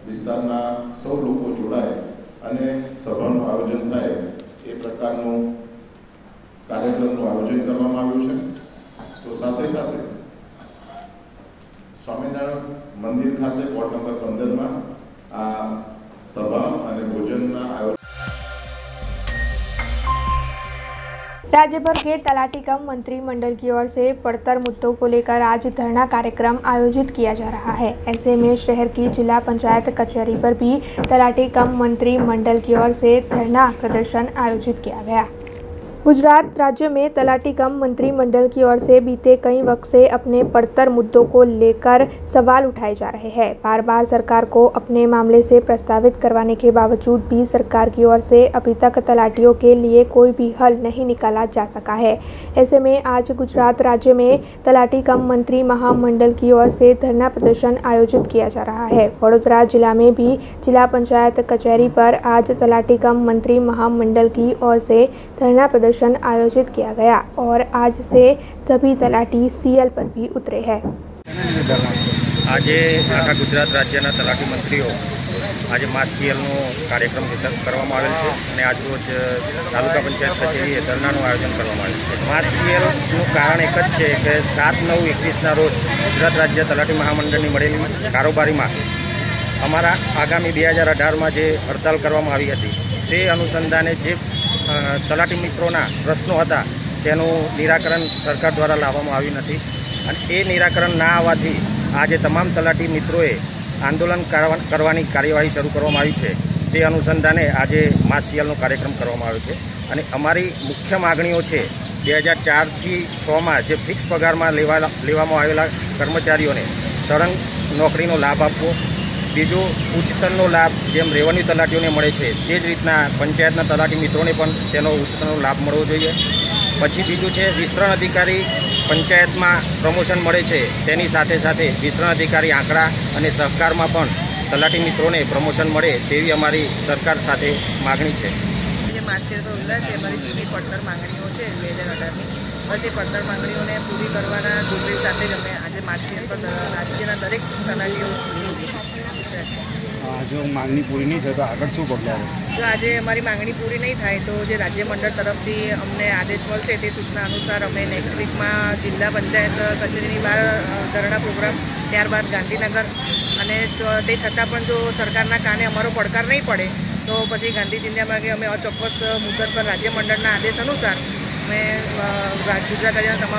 विस्तारना सौ लोको जोड़ाय अने सभानुं आयोजन थाय ए प्रकारनुं कार्यक्रमनुं आयोजन करवामां આવ્યું છે। तो साथे साथे स्वामीनारायण मंदिर खाते वॉर्ड नंबर 15 में आ सभा और भोजन आयोजन। राज्य भर के तलाटी कम मंत्रिमंडल की ओर से पड़तर मुद्दों को लेकर आज धरना कार्यक्रम आयोजित किया जा रहा है। ऐसे में शहर की जिला पंचायत कचहरी पर भी तलाटी कम मंत्रिमंडल की ओर से धरना प्रदर्शन आयोजित किया गया। गुजरात राज्य में तलाटी कम मंत्रिमंडल की ओर से बीते कई वक्त से अपने पड़तर मुद्दों को लेकर सवाल उठाए जा रहे हैं। बार बार सरकार को अपने मामले से प्रस्तावित करवाने के बावजूद भी सरकार की ओर से अभी तक तलाटियों के लिए कोई भी हल नहीं निकाला जा सका है। ऐसे में आज गुजरात राज्य में तलाटी कम मंत्री महामंडल की ओर से धरना प्रदर्शन आयोजित किया जा रहा है। वडोदरा जिला में भी जिला पंचायत कचहरी पर आज तलाटी कम मंत्री महामंडल की ओर से धरना प्रदर्शन आयोजित किया गया और आज से सभी तलाटी सीएल पर भी उतरे हैं। आज आखा गुजरात राज्यना तलाटी मंत्रीओ आज मास सीएलनो कार्यक्रम करवामां आवेल छे अने आज रोज तालुका पंचायत कचेरीए धरनानुं आयोजन करवामां आवेल छे। मास सीएलनुं कारण एक ज छे के 7/9/21 रोज गुजरात राज्य तलाटी महामंडळनी मळेली कारोबारीमां अमारा आगामी 2018 में जे हड़ताल करवामां आवी हती ते अनुसंधाने जे तलाटी मित्रोना प्रश्नों हता तेनुं निराकरण सरकार द्वारा लाववामां आव्युं नथी अने ए निराकरण ना आववाथी आज तमाम तलाटी मित्रोए आंदोलन करवानी कार्यवाही शरू करवामां आवी छे। ते अनुसंधाने आज मास सीएलनो कार्यक्रम करवामां आव्यो छे अने अमारी मुख्य मागणीओ छे 2004 થી 6 में जे फिक्स पगार में लेवामां आवेला कर्मचारीओने सળંગ नौकरीनो लाभ आपवो, बीजो उच्चतरनो लाभ जेम रेवन्यू तलाटीओने मळे छे ते ज रीतना पंचायतना तलाटी मित्रोने पण तेनो उच्चतरनो लाभ मळवो जोईए। पछी बीजुं छे विस्तरण अधिकारी पंचायतमां प्रमोशन मळे छे तेनी साथे साथे विस्तरण अधिकारी आंकड़ा अने सहकारमां पण तलाटी मित्रोने प्रमोशन मळे तेवी अमारी सरकार साथे मागणी छे। जे मार्चेर तो उल्ला छे अमारी जूनी पड़तर मांगणीओ छे 2018 ની बस ये पड़तर मांगणीओने पूरी करवाना दूरबीन साथे ज अमे आज मार्चेर पर राज्यना दरेक तलाटीओ जो मांगनी पूरी नहीं थे तो आगे शू पगला जो आज अमारी मांगणी पूरी नहीं थाय तो जे राज्य मंडल तरफथी अमने आदेश मळशे ते सूचना अनुसार अमे नेक्स्ट वीक में जिला पंचायत कचेरीनी बहार धरना प्रोग्राम त्यारबाद गांधीनगर अने ते छतां पण जो सरकारना काने अमारो પડકાર नहीं पड़े तो पछी गांधी चिंध्या मार्गे अमे अचोक्कस मुदत पर राज्य मंडलना आदेश अनुसार अमे गुजरात राज्यना तमाम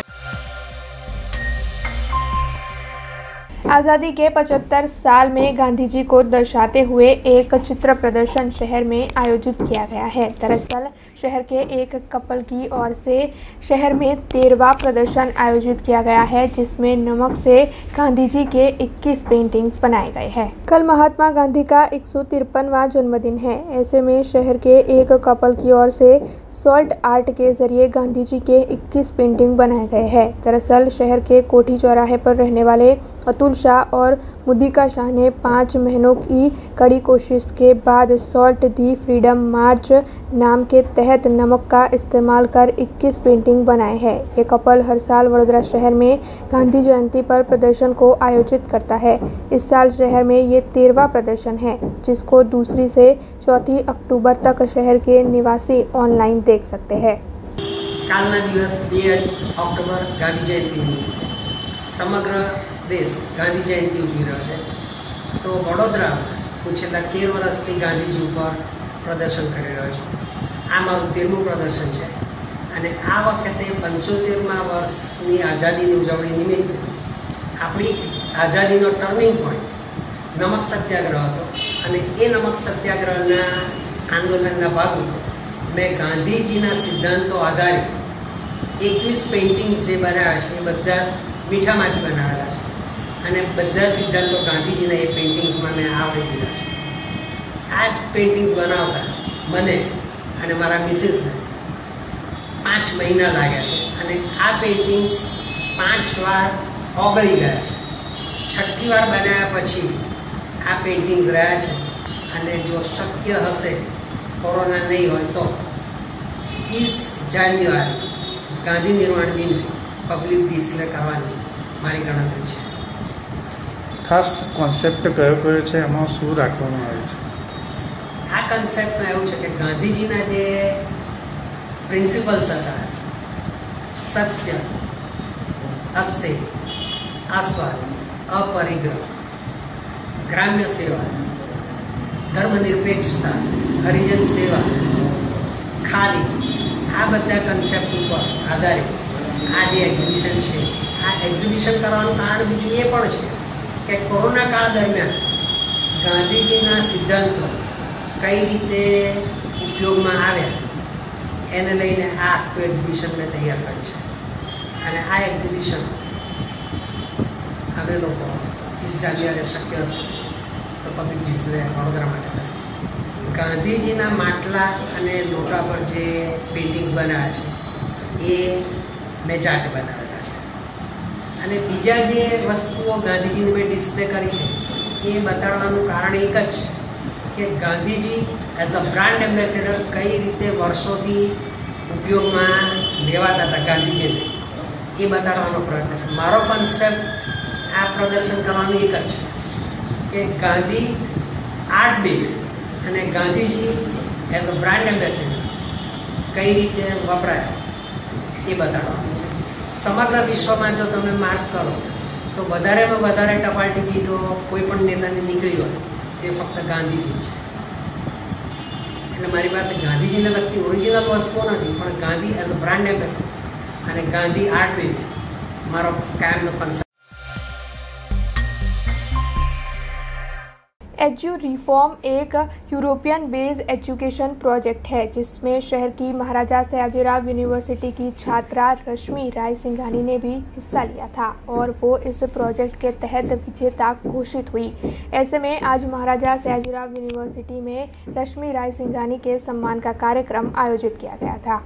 आज़ादी के 75 साल में गांधी जी को दर्शाते हुए एक चित्र प्रदर्शन शहर में आयोजित किया गया है। दरअसल शहर के एक कपल की ओर से शहर में 13वां प्रदर्शन आयोजित किया गया है, जिसमें नमक से गांधी जी के 21 पेंटिंग्स बनाए गए हैं। कल महात्मा गांधी का 153वां जन्मदिन है। ऐसे में शहर के एक कपल की ओर से सॉल्ट आर्ट के जरिए गांधी जी के 21 पेंटिंग बनाए गए हैं। दरअसल शहर के कोठी चौराहे पर रहने वाले अतुल शाह और मुदिका शाह ने 5 महीनों की कड़ी कोशिश के बाद सॉल्ट दी फ्रीडम मार्च नाम के तहत नमक का इस्तेमाल कर 21 पेंटिंग बनाए हैं। ये कपल हर साल वडोदरा शहर में गांधी जयंती पर प्रदर्शन को आयोजित करता है। इस साल शहर में ये 13वां प्रदर्शन है, जिसको 2 से 4 अक्टूबर तक शहर के निवासी ऑनलाइन देख सकते हैं। કાલના દિવસ 2 ઓક્ટોબર ગાંધી જયંતિ નિમિત્તે સમગ્ર દેશ ગાંધી જયંતિ ઉજવી રહ્યો છે, તો વડોદરામાં હું છેલ્લા 13 વર્ષથી ગાંધીજી ઉપર પ્રદર્શન કરી રહ્યો છું। આ મારું 13મું પ્રદર્શન છે અને આ વખતે 75મા વર્ષની આઝાદીની ઉજવણી નિમિત્તે આપણી આઝાદીનો ટર્નિંગ પોઈન્ટ નમક સત્યાગ્રહ હતો અને એ નમક સત્યાગ્રહના આંદોલનના ભાગરૂપે મેં ગાંધીજીના સિદ્ધાંતો આધારિત 21 પેઇન્ટિંગ્સ જે બનાવ્યા છે એ બધા મીઠામાંથી બનાવેલા છે અને બધા સિદ્ધાંતો ગાંધીજીના એ પેઇન્ટિંગ્સમાં મેં આવરી દીધા છે। આ પેઇન્ટિંગ્સ બનાવતા મને અને મારા મિસિસને 5 મહિના લાગ્યા છે અને આ પેઇન્ટિંગ્સ 5 વાર ઓગળી ગયા છે। 6ઠી વાર બનાવ્યા પછી આ પેઇન્ટિંગ્સ રહ્યા છે અને જો શક્ય હશે કોરોના નહીં હોય તો 30 જાન્યુઆરી ગાંધી નિર્વાણ દિન પબ્લિક ડિસ્પ્લે કરવાની મારી ગણતરી છે। ખાસ કોન્સેપ્ટ કયો કયો છે, એમાં શું રાખવામાં આવ્યું છે? આ કન્સેપ્ટમાં એવું છે કે ગાંધીજીના જે પ્રિન્સિપલ્સ હતા, સત્ય, અસ્થિર, આસ્વાદ, અપરિગ્રહ, ગ્રામ્ય સેવા, ધર્મનિરપેક્ષતા, હરિજન સેવા, ખાદી, આ બધા કન્સેપ્ટ ઉપર આધારિત આ જે એક્ઝિબિશન છે, આ એક્ઝિબિશન કરવાનું કારણ બીજું એ પણ છે કે કોરોના કાળ દરમિયાન ગાંધીજીના સિદ્ધાંતો કઈ રીતે ઉપયોગમાં આવ્યા એને લઈને આ આખું એક્ઝિબિશન મેં તૈયાર કર્યું છે અને આ એક્ઝિબિશન અમે લોકો 30 જાન્યુઆરી શક્ય હશે તો પબ્લિક ડિસ્પ્લે વડોદરા માટે કરીશું। ગાંધીજીના માટલા અને લોટા પર જે પેઇન્ટિંગ્સ બનાવ્યા છે એ મેં જાતે બનાવેલા છે અને બીજા જે વસ્તુઓ ગાંધીજીની મેં ડિસ્પ્લે કરી છે એ બતાડવાનું કારણ એક જ છે કે Gandhiji as a brand ambassador કઈ રીતે વર્ષોથી ઉપયોગમાં લેવાતા હતા ગાંધીજીને એ બતાડવાનો પ્રયત્ન છે। મારો કન્સેપ્ટ આ પ્રદર્શન કરવાનું એક જ છે કે ગાંધી આર્ટ બેઝ અને Gandhiji as a brand ambassador કઈ રીતે વપરાય એ બતાડવાનું છે। સમગ્ર વિશ્વમાં જો તમે માર્ક કરો તો વધારેમાં વધારે ટપાલ ટિકિટો કોઈ પણ નેતાની નીકળી હોય એ ફક્ત ગાંધીજી છે। એટલે મારી પાસે ગાંધીજીને લગતી ઓરિજિનલ વસ્તુઓ નથી, પણ Gandhi as a brand ambassador અને ગાંધી આર્ટ બેઝ મારો કાયમનો કન્સેપ્ટ। एजू रिफॉर्म एक यूरोपियन बेस्ड एजुकेशन प्रोजेक्ट है, जिसमें शहर की महाराजा सयाजीराव यूनिवर्सिटी की छात्रा रश्मि राय सिंघानी ने भी हिस्सा लिया था और वो इस प्रोजेक्ट के तहत विजेता घोषित हुई। ऐसे में आज महाराजा सयाजीराव यूनिवर्सिटी में रश्मि राय सिंघानी के सम्मान का कार्यक्रम आयोजित किया गया था।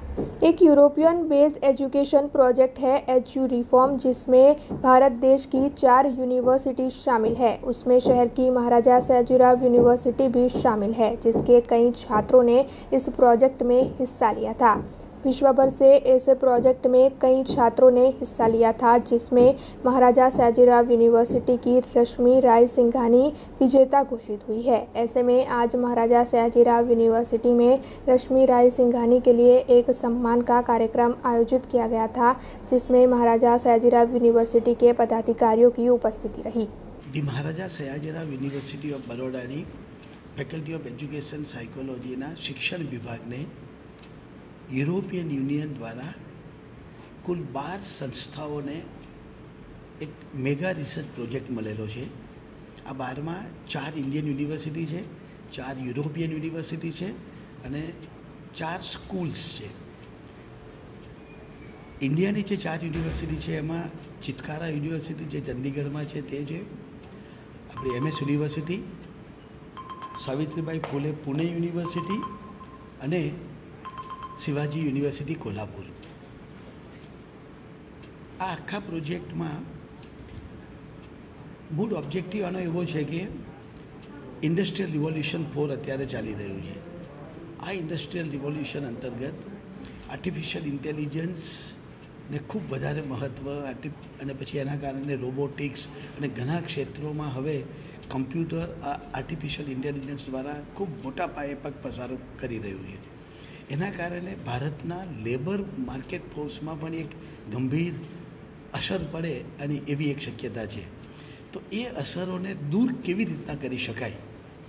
एक यूरोपियन बेस्ड एजुकेशन प्रोजेक्ट है एजू रिफॉर्म, जिसमें भारत देश की 4 यूनिवर्सिटी शामिल है। उसमें शहर की महाराजा सयाजीराव यूनिवर्सिटी भी शामिल है, जिसके कई छात्रों ने इस प्रोजेक्ट में हिस्सा लिया था। विश्व भर से इस प्रोजेक्ट में कई छात्रों ने हिस्सा लिया था, जिसमें महाराजा सयाजीराव यूनिवर्सिटी की रश्मि राय सिंघानी विजेता घोषित हुई है। ऐसे में आज महाराजा सयाजीराव यूनिवर्सिटी में रश्मि राय सिंघानी के लिए एक सम्मान का कार्यक्रम आयोजित किया गया था, जिसमें महाराजा सयाजीराव यूनिवर्सिटी के पदाधिकारियों की उपस्थिति रही। The Maharaja Sayajirao university of बड़ोदानी फैकल्टी ऑफ एज्युकेशन साइकोलॉजीना शिक्षण विभाग ने यूरोपियन यूनियन द्वारा कुल 12 संस्थाओं ने એક મેગા રિસર્ચ પ્રોજેક્ટ મળેલો છે. આ 12માં 4 ઇન્ડિયન યુનિવર્સિટી છે, 4 યુરોપિયન યુનિવર્સિટી છે અને 4 સ્કૂલ્સ છે. ઇન્ડિયાની જે 4 યુનિવર્સિટી છે એમાં ચિતકારા યુનિવર્સિટી જે ચંદીગઢમાં છે તે છે, આપણી MS યુનિવર્સિટી, સાવિત્રીબાઈ ફૂલે પુણે યુનિવર્સિટી અને શિવાજી યુનિવર્સિટી કોલ્હાપુર. આ આખા પ્રોજેક્ટમાં મૂળ ઓબ્જેક્ટિવ આનો એવો છે કે ઇન્ડસ્ટ્રીયલ રિવોલ્યુશન 4 અત્યારે ચાલી રહ્યું છે. આ ઇન્ડસ્ટ્રીયલ રિવોલ્યુશન અંતર્ગત આર્ટિફિશિયલ ઇન્ટેલિજન્સને ખૂબ વધારે મહત્ત્વ અને પછી એના કારણે રોબોટિક્સ અને ઘણા ક્ષેત્રોમાં હવે કમ્પ્યુટર આર્ટિફિશિયલ ઇન્ટેલિજન્સ દ્વારા ખૂબ મોટા પાયે પગપસાર કરી રહ્યું છે. એના કારણે ભારતના લેબર માર્કેટ ફોર્સમાં પણ એક ગંભીર અસર પડે અને એવી એક શક્યતા છે. તો એ અસરોને દૂર કેવી રીતના કરી શકાય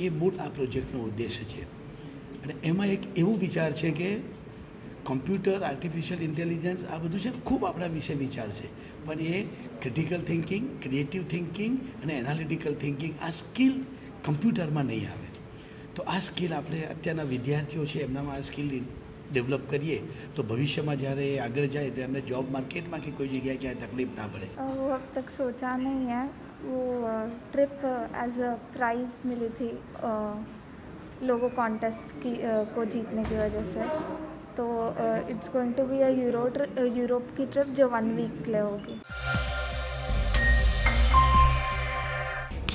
એ મૂળ આ પ્રોજેક્ટનો ઉદ્દેશ્ય છે. અને એમાં એક એવું વિચાર છે કે કોમ્પ્યુટર આર્ટિફિશિયલ ઇન્ટેલિજન્સ આ બધું છે ખૂબ આપણા વિશે વિચાર છે, પણ એ ક્રિટિકલ થિંકિંગ, ક્રિએટિવ થિંકિંગ અને એનાલિટિકલ થિંકિંગ આ સ્કિલ કમ્પ્યુટરમાં નહીં આવે. તો આ સ્કિલ આપણે અત્યારના વિદ્યાર્થીઓ છે એમનામાં આ સ્કિલ डेवलप करिए तो भविष्य में जયારે आगे जाए तो हमने जॉब मार्केट में कि कोई जगह क्या तकलीफ ना पड़े. वो अब तक सोचा नहीं है. वो ट्रिप एज अ प्राइज़ मिली थी लोगो कॉन्टेस्ट की को जीतने की वजह से. तो it's going to be a Europe की ट्रिप जो 1 वीक के लिए होगी.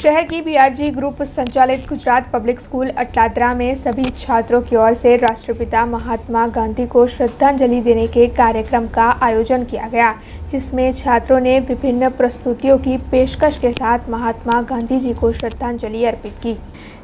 शहर की BRG ग्रुप संचालित गुजरात पब्लिक स्कूल अटलादरा में सभी छात्रों की ओर से राष्ट्रपिता महात्मा गांधी को श्रद्धांजलि देने के कार्यक्रम का आयोजन किया गया, जिसमें छात्रों ने विभिन्न प्रस्तुतियों की पेशकश के साथ महात्मा गांधी जी को श्रद्धांजलि अर्पित की.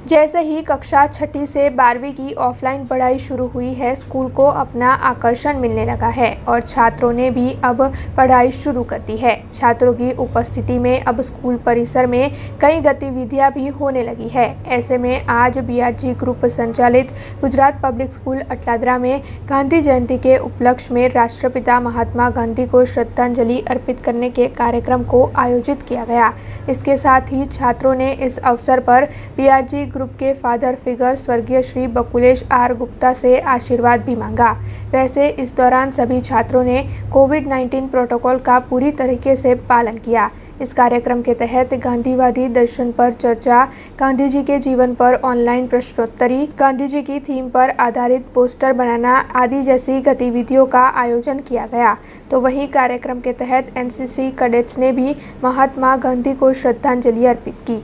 जैसे ही कक्षा 6ठी से 12वीं की ऑफलाइन पढ़ाई शुरू हुई है, स्कूल को अपना आकर्षण मिलने लगा है और छात्रों ने भी अब पढ़ाई शुरू कर दी है. छात्रों की उपस्थिति में अब स्कूल परिसर में कई गतिविधियां भी होने लगी है. ऐसे में आज BRG ग्रुप संचालित गुजरात पब्लिक स्कूल अटलादरा में गांधी जयंती के उपलक्ष्य में राष्ट्रपिता महात्मा गांधी को श्रद्धांजलि अर्पित करने के कार्यक्रम को आयोजित किया गया. इसके साथ ही छात्रों ने इस अवसर पर BRG ग्रुप के फादर फिगर स्वर्गीय श्री बकुलेश R गुप्ता से आशीर्वाद भी मांगा. वैसे इस दौरान सभी छात्रों ने कोविड-19 प्रोटोकॉल का पूरी तरीके से पालन किया. इस कार्यक्रम के तहत गांधीवादी दर्शन पर चर्चा, गांधी जी के जीवन पर ऑनलाइन प्रश्नोत्तरी, गांधी जी की थीम पर आधारित पोस्टर बनाना आदि जैसी गतिविधियों का आयोजन किया गया. तो वहीं कार्यक्रम के तहत NCC कैडेट्स ने भी महात्मा गांधी को श्रद्धांजलि अर्पित की.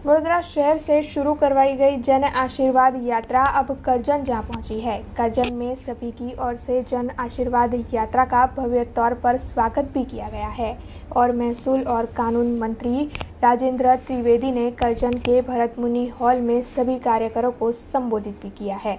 वडोदरा शहर से शुरू करवाई गई जन आशीर्वाद यात्रा अब करजन जा पहुंची है. करजन में सभी की ओर से जन आशीर्वाद यात्रा का भव्य तौर पर स्वागत भी किया गया है और महसूल और कानून मंत्री राजेंद्र त्रिवेदी ने करजन के भरत मुनि हॉल में सभी कार्यकरों को संबोधित भी किया है.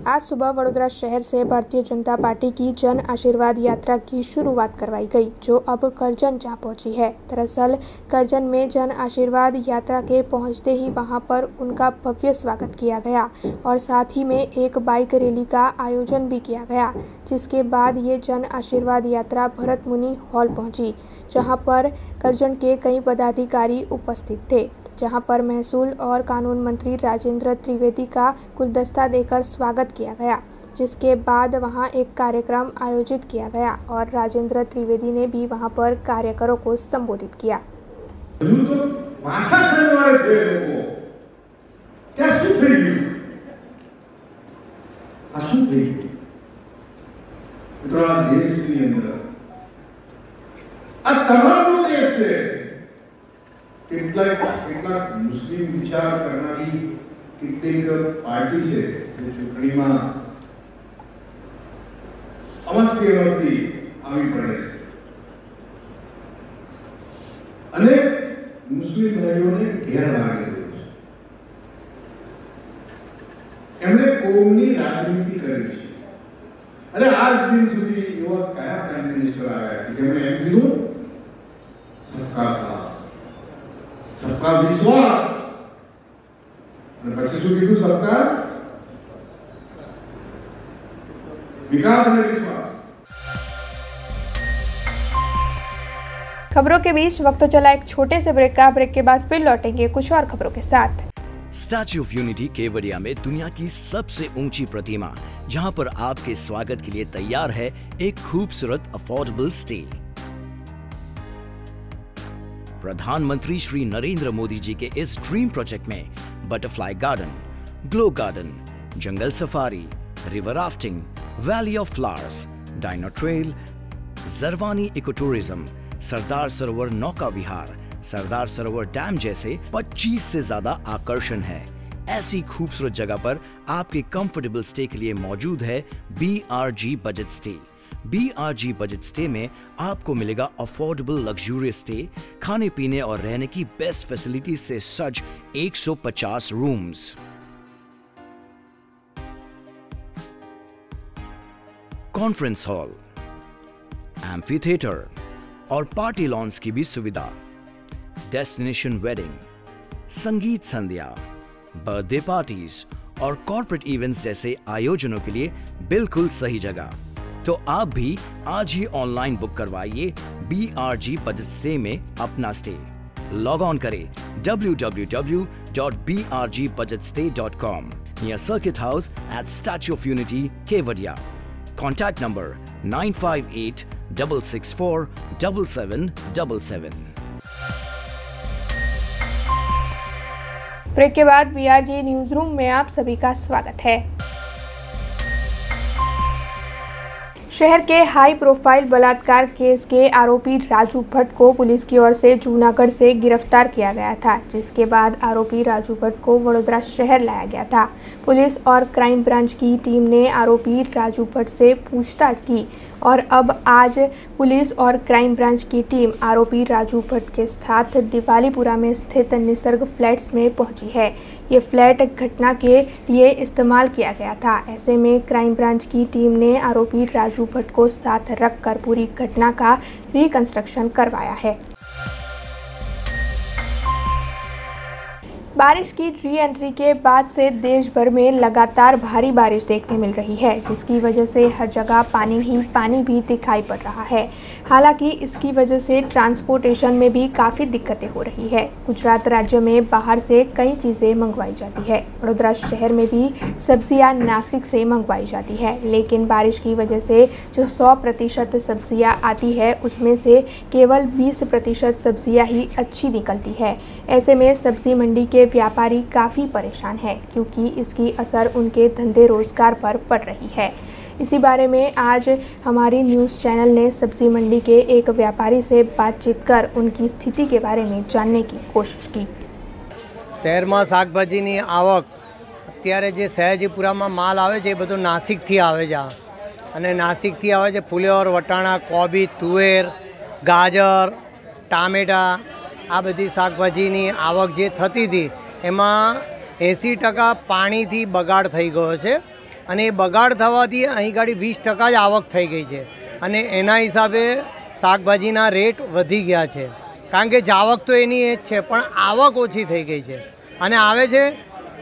आज सुबह वडोदरा शहर से भारतीय जनता पार्टी की जन आशीर्वाद यात्रा की शुरुआत करवाई गई, जो अब करजन जा पहुंची है. दरअसल करजन में जन आशीर्वाद यात्रा के पहुंचते ही वहां पर उनका भव्य स्वागत किया गया और साथ ही में एक बाइक रैली का आयोजन भी किया गया, जिसके बाद ये जन आशीर्वाद यात्रा भरत मुनि हॉल पहुंची, जहां पर करजन के कई पदाधिकारी उपस्थित थे, जहां पर महसूल और कानून मंत्री राजेंद्र त्रिवेदी का गुलदस्ता देकर स्वागत किया गया, जिसके बाद वहां एक कार्यक्रम आयोजित किया गया और राजेंद्र त्रिवेदी ने भी वहां पर कार्यकरों को संबोधित किया. કેટલાક મુસ્લિમ વિચાર કરનારી કેટલીક પાર્ટી છે જે ચૂંટણીમાં અવશ્ય આવી પડે છે અને મુસ્લિમ ભાઈઓને ગેરમાર્ગે દોરે છે. એમણે કોમની રાજનીતિ કરી છે. અરે આજ દિન સુધી એવા કયા પ્રાઇમ મિનિસ્ટર આવ્યા કે જેમણે એમ કીધું सबका साथ, सबका विश्वास અને પછી શું કીધું? સરકાર વિકાસ અને વિશ્વાસ। खबरों के बीच वक्त तो चला एक छोटे से ब्रेक का। ब्रेक के बाद फिर लौटेंगे कुछ और खबरों के साथ। स्टैच्यू ऑफ यूनिटी केवड़िया में दुनिया की सबसे ऊंची प्रतिमा, जहां पर आपके स्वागत के लिए तैयार है एक खूबसूरत अफोर्डेबल स्टे। प्रधानमंत्री श्री नरेंद्र मोदी जी के इस ड्रीम प्रोजेक्ट में butterfly garden, glow garden, jungle safari, river rafting, valley of flowers, dino trail, Jarvani eco tourism, Sardar Sarovar नौका विहार, सरदार सरोवर डैम जैसे 25 से ज्यादा आकर्षण है। ऐसी खूबसूरत जगह पर आपके कंफर्टेबल स्टे के लिए मौजूद है BRG budget stay. BRG budget stay में आपको मिलेगा अफोर्डेबल लग्जूरियस स्टे, खाने पीने और रहने की बेस्ट फैसिलिटी से सज्ज 150 rooms. Conference hall, amphi theatre और पार्टी लॉन्स की भी सुविधा, डेस्टिनेशन वेडिंग, संगीत संध्या, बर्थडे पार्टीज और कॉर्पोरेट इवेंट्स जैसे आयोजनों के लिए बिल्कुल सही जगह। तो आप भी आज ही ऑनलाइन बुक करवाइए BRG बजट स्टे में अपना स्टे। लॉग ऑन करें www.brgbudgetstay.com near circuit house at statue of unity Kevadia. Contact number 9586647777। Break के बाद BRG न्यूज रूम में आप सभी का स्वागत है। शहर के हाई प्रोफाइल बलात्कार केस के आरोपी राजू भट्ट को पुलिस की ओर से जूनागढ़ से गिरफ्तार किया गया था, जिसके बाद आरोपी राजू भट्ट को वडोदरा शहर लाया गया था। पुलिस और क्राइम ब्रांच की टीम ने आरोपी राजू भट्ट से पूछताछ की और अब आज पुलिस और क्राइम ब्रांच की टीम आरोपी राजू भट्ट के साथ दिवालीपुरा में स्थित निसर्ग फ्लैट्स में पहुंची है। ये फ्लैट घटना के लिए इस्तेमाल किया गया था। ऐसे में क्राइम ब्रांच की टीम ने आरोपी राजू भट्ट को साथ रखकर पूरी घटना का रिकंस्ट्रक्शन करवाया है। बारिश की री एंट्री के बाद से देश भर में लगातार भारी बारिश देखने मिल रही है, जिसकी वजह से हर जगह पानी ही पानी भी दिखाई पड़ रहा है। हालांकि इसकी वजह से ट्रांसपोर्टेशन में भी काफ़ी दिक्कतें हो रही है। गुजरात राज्य में बाहर से कई चीज़ें मंगवाई जाती है। वडोदरा शहर में भी सब्जियां नासिक से मंगवाई जाती है, लेकिन बारिश की वजह से जो 100% सब्जियां आती है उसमें से केवल 20% सब्जियां ही अच्छी निकलती है। ऐसे में सब्जी मंडी के व्यापारी काफ़ी परेशान हैं, क्योंकि इसकी असर उनके धंधे रोजगार पर पड़ रही है। इसी बारे में आज हमारी न्यूज़ चैनल ने सब्जी मंडी के एक व्यापारी से बातचीत कर उनकी स्थिति के बारे में जानने की कोशिश की। शहर में शाकभाजी आवक अत्यारे जे सयाजीपुरा में माल आवे छे बधुं नासिक थी आवे छे अने नासिक थी आवे छे फूलेवर, वटाणा, कोबी, तुवेर, गाजर, टामेटा आ बधी शाकभाजीनी आवक जे थती थी एमां 80% पाणीथी बगाड़ थई गयो छे અને એ બગાડ થવાથી અહીં ગાડી 20% જ આવક થઈ ગઈ છે અને એના હિસાબે શાકભાજીના રેટ વધી ગયા છે, કારણ કે જાવક તો એની એ જ છે પણ આવક ઓછી થઈ ગઈ છે અને આવે છે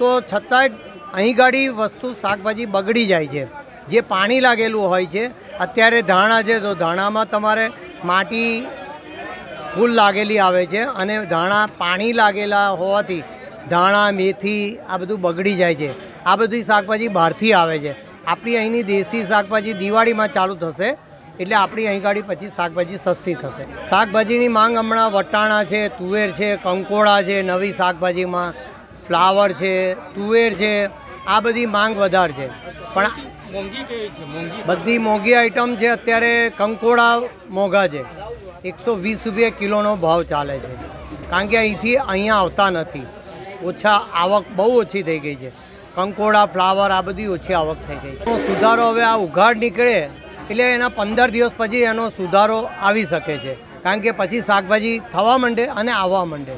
તો છતાંય અહીં ગાડી વસ્તુ શાકભાજી બગડી જાય છે। જે પાણી લાગેલું હોય છે, અત્યારે ધાણા છે તો ધાણામાં તમારે માટી ફૂલ लागेली આવે છે અને ધાણા પાણી लागेला હોવાથી ધાણા, મેથી આ બધું બગડી જાય છે। આ બધી શાકભાજી બહારથી આવે છે। આપણી અહીંની દેશી શાકભાજી દિવાળીમાં ચાલુ થશે એટલે આપણી અહીં ગાડી પછી શાકભાજી સસ્તી થશે। શાકભાજીની માંગ હમણાં વટાણા છે, તુવેર છે, કંકોડા છે, નવી શાકભાજીમાં ફ્લાવર છે, તુવેર છે, આ બધી માંગ વધારે છે। પણ બધી મોંઘી આઈટમ છે। અત્યારે કંકોડા મોંઘા છે, 120 રૂપિયા કિલોનો ભાવ ચાલે છે, કારણ કે અહીંથી અહીંયા આવતા નથી। ઓછા આવક બહુ ઓછી થઈ ગઈ છે। કંકોડા, ફ્લાવર આ બધી ઓછી આવક થઈ ગઈ છે। સુધારો હવે આ ઉઘાડ નીકળે એટલે એના 15 દિવસ પછી એનો સુધારો આવી શકે છે, કારણ કે પછી શાકભાજી થવા માંડે અને આવવા માંડે।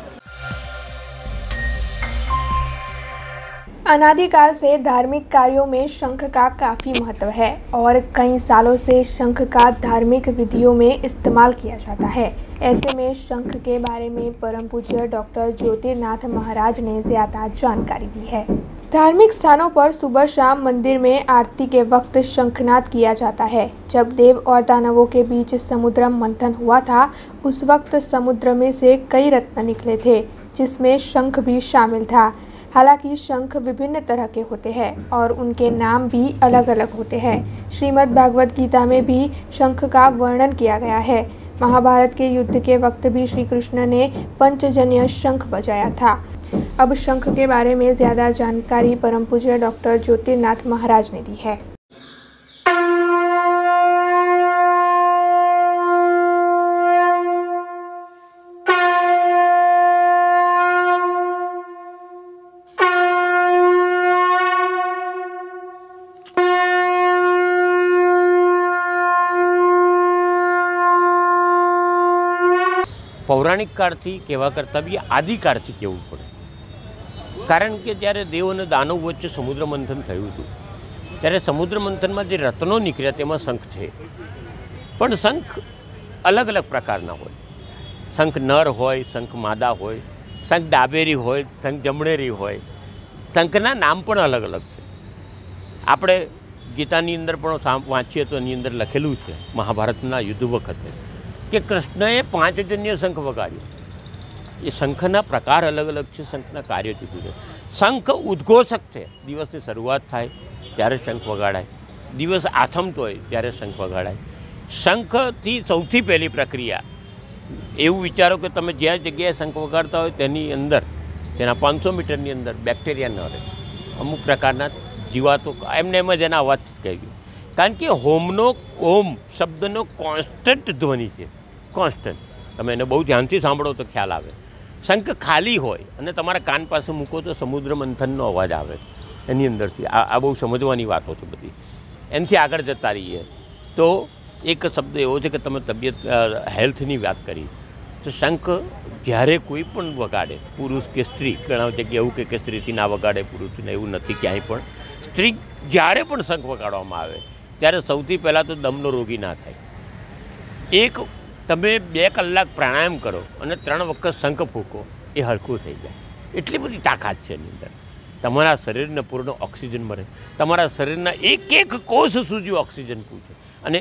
अनादिकाल से धार्मिक कार्यों में शंख का काफ़ी महत्व है और कई सालों से शंख का धार्मिक विधियों में इस्तेमाल किया जाता है। ऐसे में शंख के बारे में परम पूज्य डॉक्टर ज्योतिर्नाथ महाराज ने ज़्यादा जानकारी दी है। धार्मिक स्थानों पर सुबह शाम मंदिर में आरती के वक्त शंखनाद किया जाता है। जब देव और दानवों के बीच समुद्र मंथन हुआ था, उस वक्त समुद्र में से कई रत्न निकले थे, जिसमें शंख भी शामिल था। हालांकि शंख विभिन्न तरह के होते हैं और उनके नाम भी अलग अलग होते हैं। श्रीमद् भागवत गीता में भी शंख का वर्णन किया गया है। महाभारत के युद्ध के वक्त भी श्री कृष्ण ने पंचजन्य शंख बजाया था। अब शंख के बारे में ज़्यादा जानकारी परम पूज्य डॉक्टर ज्योतिर्नाथ महाराज ने दी है। પૌરાણિક કાળથી કહેવા કરતાં બી આદિકાળથી કહેવું પડે, કારણ કે જ્યારે દેવ અને દાનવ વચ્ચે સમુદ્ર મંથન થયું હતું ત્યારે સમુદ્ર મંથનમાં જે રત્નો નીકળ્યા તેમાં શંખ છે, પણ શંખ અલગ અલગ પ્રકારના હોય। શંખ નર હોય, શંખ માદા હોય, શંખ ડાબેરી હોય, શંખ જમણેરી હોય। શંખના નામ પણ અલગ અલગ છે। આપણે ગીતાની અંદર પણ વાંચીએ તો એની અંદર લખેલું છે મહાભારતના યુદ્ધ વખતે કે કૃષ્ણએ 5 જન્ય શંખ વગાડ્યો। એ શંખના પ્રકાર અલગ અલગ છે, શંખના કાર્ય જુદું છે। શંખ ઉદ્ઘોષક છે, દિવસની શરૂઆત થાય ત્યારે શંખ વગાડાય, દિવસ આથમતો હોય ત્યારે શંખ વગાડાય। શંખથી સૌથી પહેલી પ્રક્રિયા એવું વિચારો કે તમે જ્યાં જગ્યાએ શંખ વગાડતા હોય તેની અંદર તેના 500 મીટરની અંદર બેક્ટેરિયા ન રહે, અમુક પ્રકારના જીવાતો એમને એમ જ એના અવાજથી જ કહી ગયું, કારણ કે હોમનો ઓમ શબ્દનો કોન્સ્ટન્ટ ધ્વનિ છે, કોન્સ્ટન્ટ। તમે એને બહુ ધ્યાનથી સાંભળો તો ખ્યાલ આવે। શંખ ખાલી હોય અને તમારા કાન પાસે મૂકો તો સમુદ્ર મંથનનો અવાજ આવે એની અંદરથી। આ બહુ સમજવાની વાતો છે બધી। એનાથી આગળ જતા રહીએ તો એક શબ્દ એવો છે કે તમે તબિયત હેલ્થની વાત કરી તો શંખ જ્યારે કોઈ પણ વગાડે, પુરુષ કે સ્ત્રી, ઘણા જગ્યાએ એવું કે સ્ત્રીથી ના વગાડે પુરુષને, એવું નથી ક્યાંય પણ। સ્ત્રી જ્યારે પણ શંખ વગાડવામાં આવે ત્યારે સૌથી પહેલાં તો દમનો રોગી ના થાય। એક તમે 2 કલાક પ્રાણાયામ કરો અને 3 વખત શંખ ફૂંકો, એ હલકું થઈ જાય। એટલી બધી તાકાત છે એની અંદર। તમારા શરીરને પૂર્ણ ઓક્સિજન મળે, તમારા શરીરના એક કોષ સુધી ઓક્સિજન પૂછે અને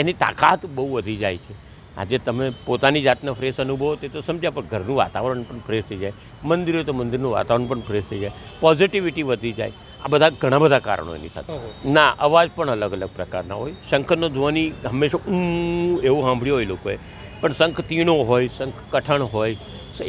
એની તાકાત બહુ વધી જાય છે। આજે તમે પોતાની જાતને ફ્રેશ અનુભવો તે તો સમજ્યા, પણ ઘરનું વાતાવરણ પણ ફ્રેશ થઈ જાય, મંદિર હોય તો મંદિરનું વાતાવરણ પણ ફ્રેશ થઈ જાય, પોઝિટિવિટી વધી જાય। આ બધા ઘણા બધા કારણો એની સાથે। ના, અવાજ પણ અલગ અલગ પ્રકારના હોય। શંખનો ધ્વનિ હંમેશા એવું સાંભળ્યું હોય લોકોએ, પણ શંખ તીણો હોય, શંખ કઠણ હોય,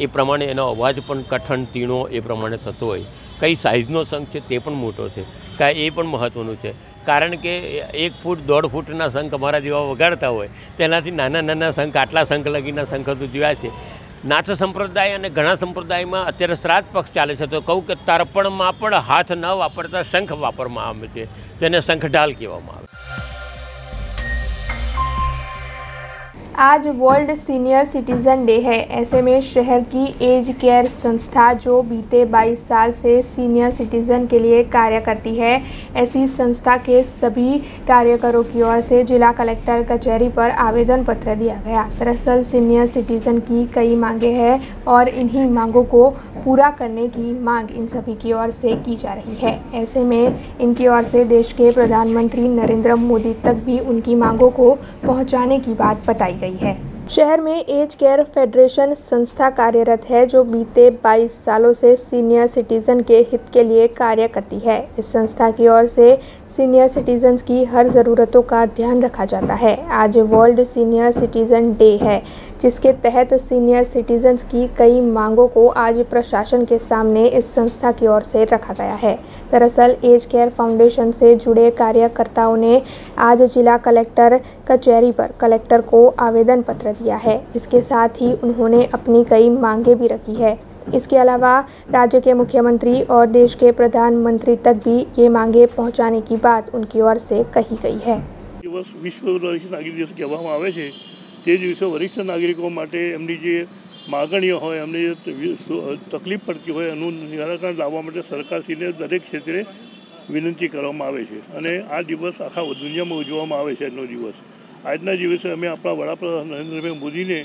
એ પ્રમાણે એનો અવાજ પણ કઠણ તીણો એ પ્રમાણે થતો હોય। કઈ સાઇઝનો શંખ છે તે પણ મોટો છે, કાંઈ એ પણ મહત્ત્વનું છે, કારણ કે 1 ફૂટ 1.5 ફૂટના શંખ અમારા જેવા વગાડતા હોય તેનાથી નાના નાના શંખ, આટલા શંખ લગીના શંખ તો જોયા છે। નાથ સંપ્રદાય અને ઘણા સંપ્રદાયમાં અત્યારે શ્રાદ્ધ પક્ષ ચાલે છે તો કહું કે તર્પણમાં પણ હાથ ન વાપરતા શંખ વાપરવામાં આવે છે, તેને શંખઢાલ કહેવામાં આવે। आज वर्ल्ड सीनियर सिटीज़न डे है। ऐसे में शहर की एज केयर संस्था जो बीते 22 साल से सीनियर सिटीज़न के लिए कार्य करती है, ऐसी संस्था के सभी कार्यकरों की ओर से जिला कलेक्टर कचहरी पर आवेदन पत्र दिया गया। दरअसल सीनियर सिटीज़न की कई मांगे हैं और इन्हीं मांगों को पूरा करने की मांग इन सभी की ओर से की जा रही है। ऐसे में इनकी ओर से देश के प्रधानमंत्री नरेंद्र मोदी तक भी उनकी मांगों को पहुंचाने की बात बताई गई है। शहर में एज केयर फेडरेशन संस्था कार्यरत है जो बीते 22 सालों से सीनियर सिटीज़न के हित के लिए कार्य करती है। इस संस्था की ओर से सीनियर सिटीजन्स की हर ज़रूरतों का ध्यान रखा जाता है। आज वर्ल्ड सीनियर सिटीज़न डे है, जिसके तहत सीनियर सिटीजन्स की कई मांगों को आज प्रशासन के सामने इस संस्था की ओर से रखा गया है। दरअसल एज केयर फाउंडेशन से जुड़े कार्यकर्ताओं ने आज जिला कलेक्टर कचहरी पर कलेक्टर को आवेदन पत्र दिया है। इसके साथ ही उन्होंने अपनी कई मांगे भी रखी है। इसके अलावा राज्य के मुख्यमंत्री और देश के प्रधानमंत्री तक भी ये मांगे पहुंचाने की बात उनकी ओर से कही गई है। विश्व वरिष्ठ नागरिक दिवस कहेवामां आवे छे, ते दिवसे वरिष्ठ नागरिकों माटे एमनी जे માગણીઓ હોય, એમને જે તકલીફ પડતી હોય એનું નિરાકરણ લાવવા માટે સરકારશ્રીને દરેક ક્ષેત્રે વિનંતી કરવામાં આવે છે. અને આ દિવસ આખા દુનિયામાં ઉજવવામાં આવે છે. આજનો દિવસ, આજના દિવસે અમે આપણા વડાપ્રધાન નરેન્દ્રભાઈ મોદીને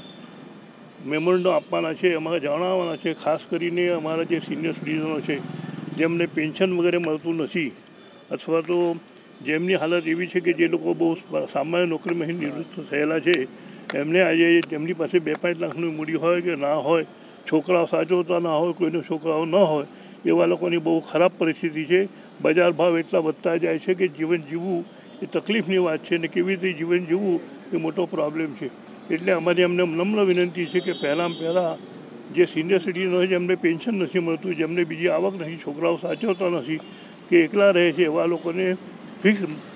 મેમોરન્ડમ આપવાના છે, એમાં જણાવવાના છે. ખાસ કરીને અમારા જે સિનિયર સિટીઝનો છે જેમને પેન્શન વગેરે મળતું નથી, અથવા તો જેમની હાલત એવી છે કે જે લોકો બહુ સામાન્ય નોકરીમાંથી નિવૃત્ત થયેલા છે, એમને આજે જેમની પાસે 2-5 લાખની મૂડી હોય કે ના હોય, છોકરાઓ સાચવતા ના હોય, કોઈને છોકરાઓ ન હોય, એવા લોકોની બહુ ખરાબ પરિસ્થિતિ છે. બજાર ભાવ એટલા વધતા જાય છે કે જીવન જીવવું એ તકલીફની વાત છે, ને કેવી રીતે જીવન જીવવું એ મોટો પ્રોબ્લેમ છે. એટલે અમારી અમને નમ્ર વિનંતી છે કે પહેલાં જે સિનિયર સિટીઝન હોય, જેમને પેન્શન નથી મળતું, જેમને બીજી આવક નથી, છોકરાઓ સાચવતા નથી કે એકલા રહે છે, એવા લોકોને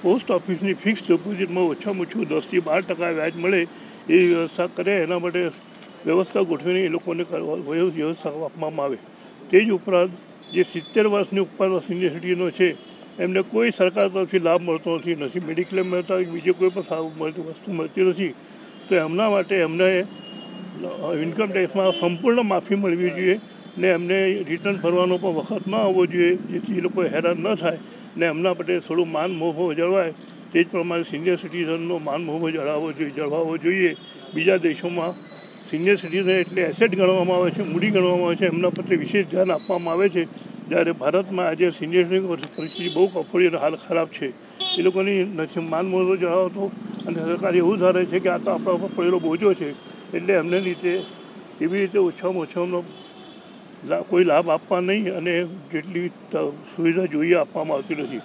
પોસ્ટ ઓફિસની ફિક્સ ડિપોઝિટમાં ઓછામાં ઓછું 10-12% વ્યાજ મળે એ વ્યવસ્થા કરે. એના માટે વ્યવસ્થા ગોઠવીને એ લોકોને વ્યવસ્થા આપવામાં આવે. તે જ ઉપરાંત જે 70 વર્ષની ઉપરના સિનિયર સિટીઝનો છે એમને કોઈ સરકાર તરફથી લાભ મળતો નથી, મેડિક્લેમ મળતા, બીજી કોઈ પણ વસ્તુ મળતી નથી. તો એમના માટે એમને ઇન્કમ ટેક્સમાં સંપૂર્ણ માફી મળવી જોઈએ ને એમને રિટર્ન ભરવાનો પણ વખત ન આવવો જોઈએ, જેથી એ લોકો હેરાન ન થાય ને એમના માટે થોડું માન મોભો જળવાય. તે જ પ્રમાણે સિનિયર સિટીઝનનો માન મોભો જળવાવો જોઈએ. બીજા દેશોમાં સિનિયર સિટીઝન એટલે એસેટ ગણવામાં આવે છે, મૂડી ગણવામાં આવે છે, એમના પ્રત્યે વિશેષ ધ્યાન આપવામાં આવે છે. જ્યારે ભારતમાં આજે સિનિયર સિટીઝનની પરિસ્થિતિ બહુ કફોડી અને હાલ ખરાબ છે. એ લોકોની નથી માન મોભો જળવાતો, અને સરકાર એવું ધારે છે કે આ તો આપણા ઉપર પડેલો બોજો છે, એટલે એમને રીતે એવી રીતે ઓછામાં ઓછાનો કોઈ લાભ આપવા નહીં, અને જેટલી સુવિધા જોઈએ આપવામાં આવતી નથી.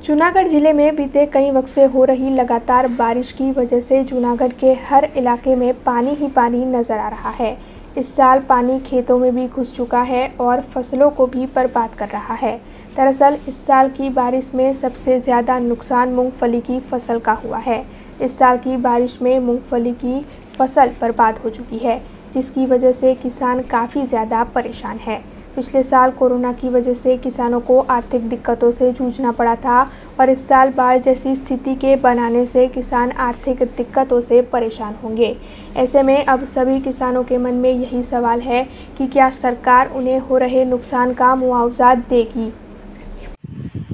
जूनागढ़ जिले में बीते कई वक्त से हो रही लगातार बारिश की वजह से जूनागढ़ के हर इलाके में पानी ही पानी नजर आ रहा है। इस साल पानी खेतों में भी घुस चुका है और फसलों को भी बर्बाद कर रहा है। दरअसल इस साल की बारिश में सबसे ज़्यादा नुकसान मूंगफली की फसल का हुआ है। इस साल की बारिश में मूंगफली की फसल बर्बाद हो चुकी है, जिसकी वजह से किसान काफ़ी ज़्यादा परेशान है। पिछले साल कोरोना की वजह से किसानों को आर्थिक दिक्कतों से जूझना पड़ा था और इस साल बाढ़ जैसी स्थिति के बनाने से किसान आर्थिक दिक्कतों से परेशान होंगे। ऐसे में अब सभी किसानों के मन में यही सवाल है कि क्या सरकार उन्हें हो रहे नुकसान का मुआवजा देगी।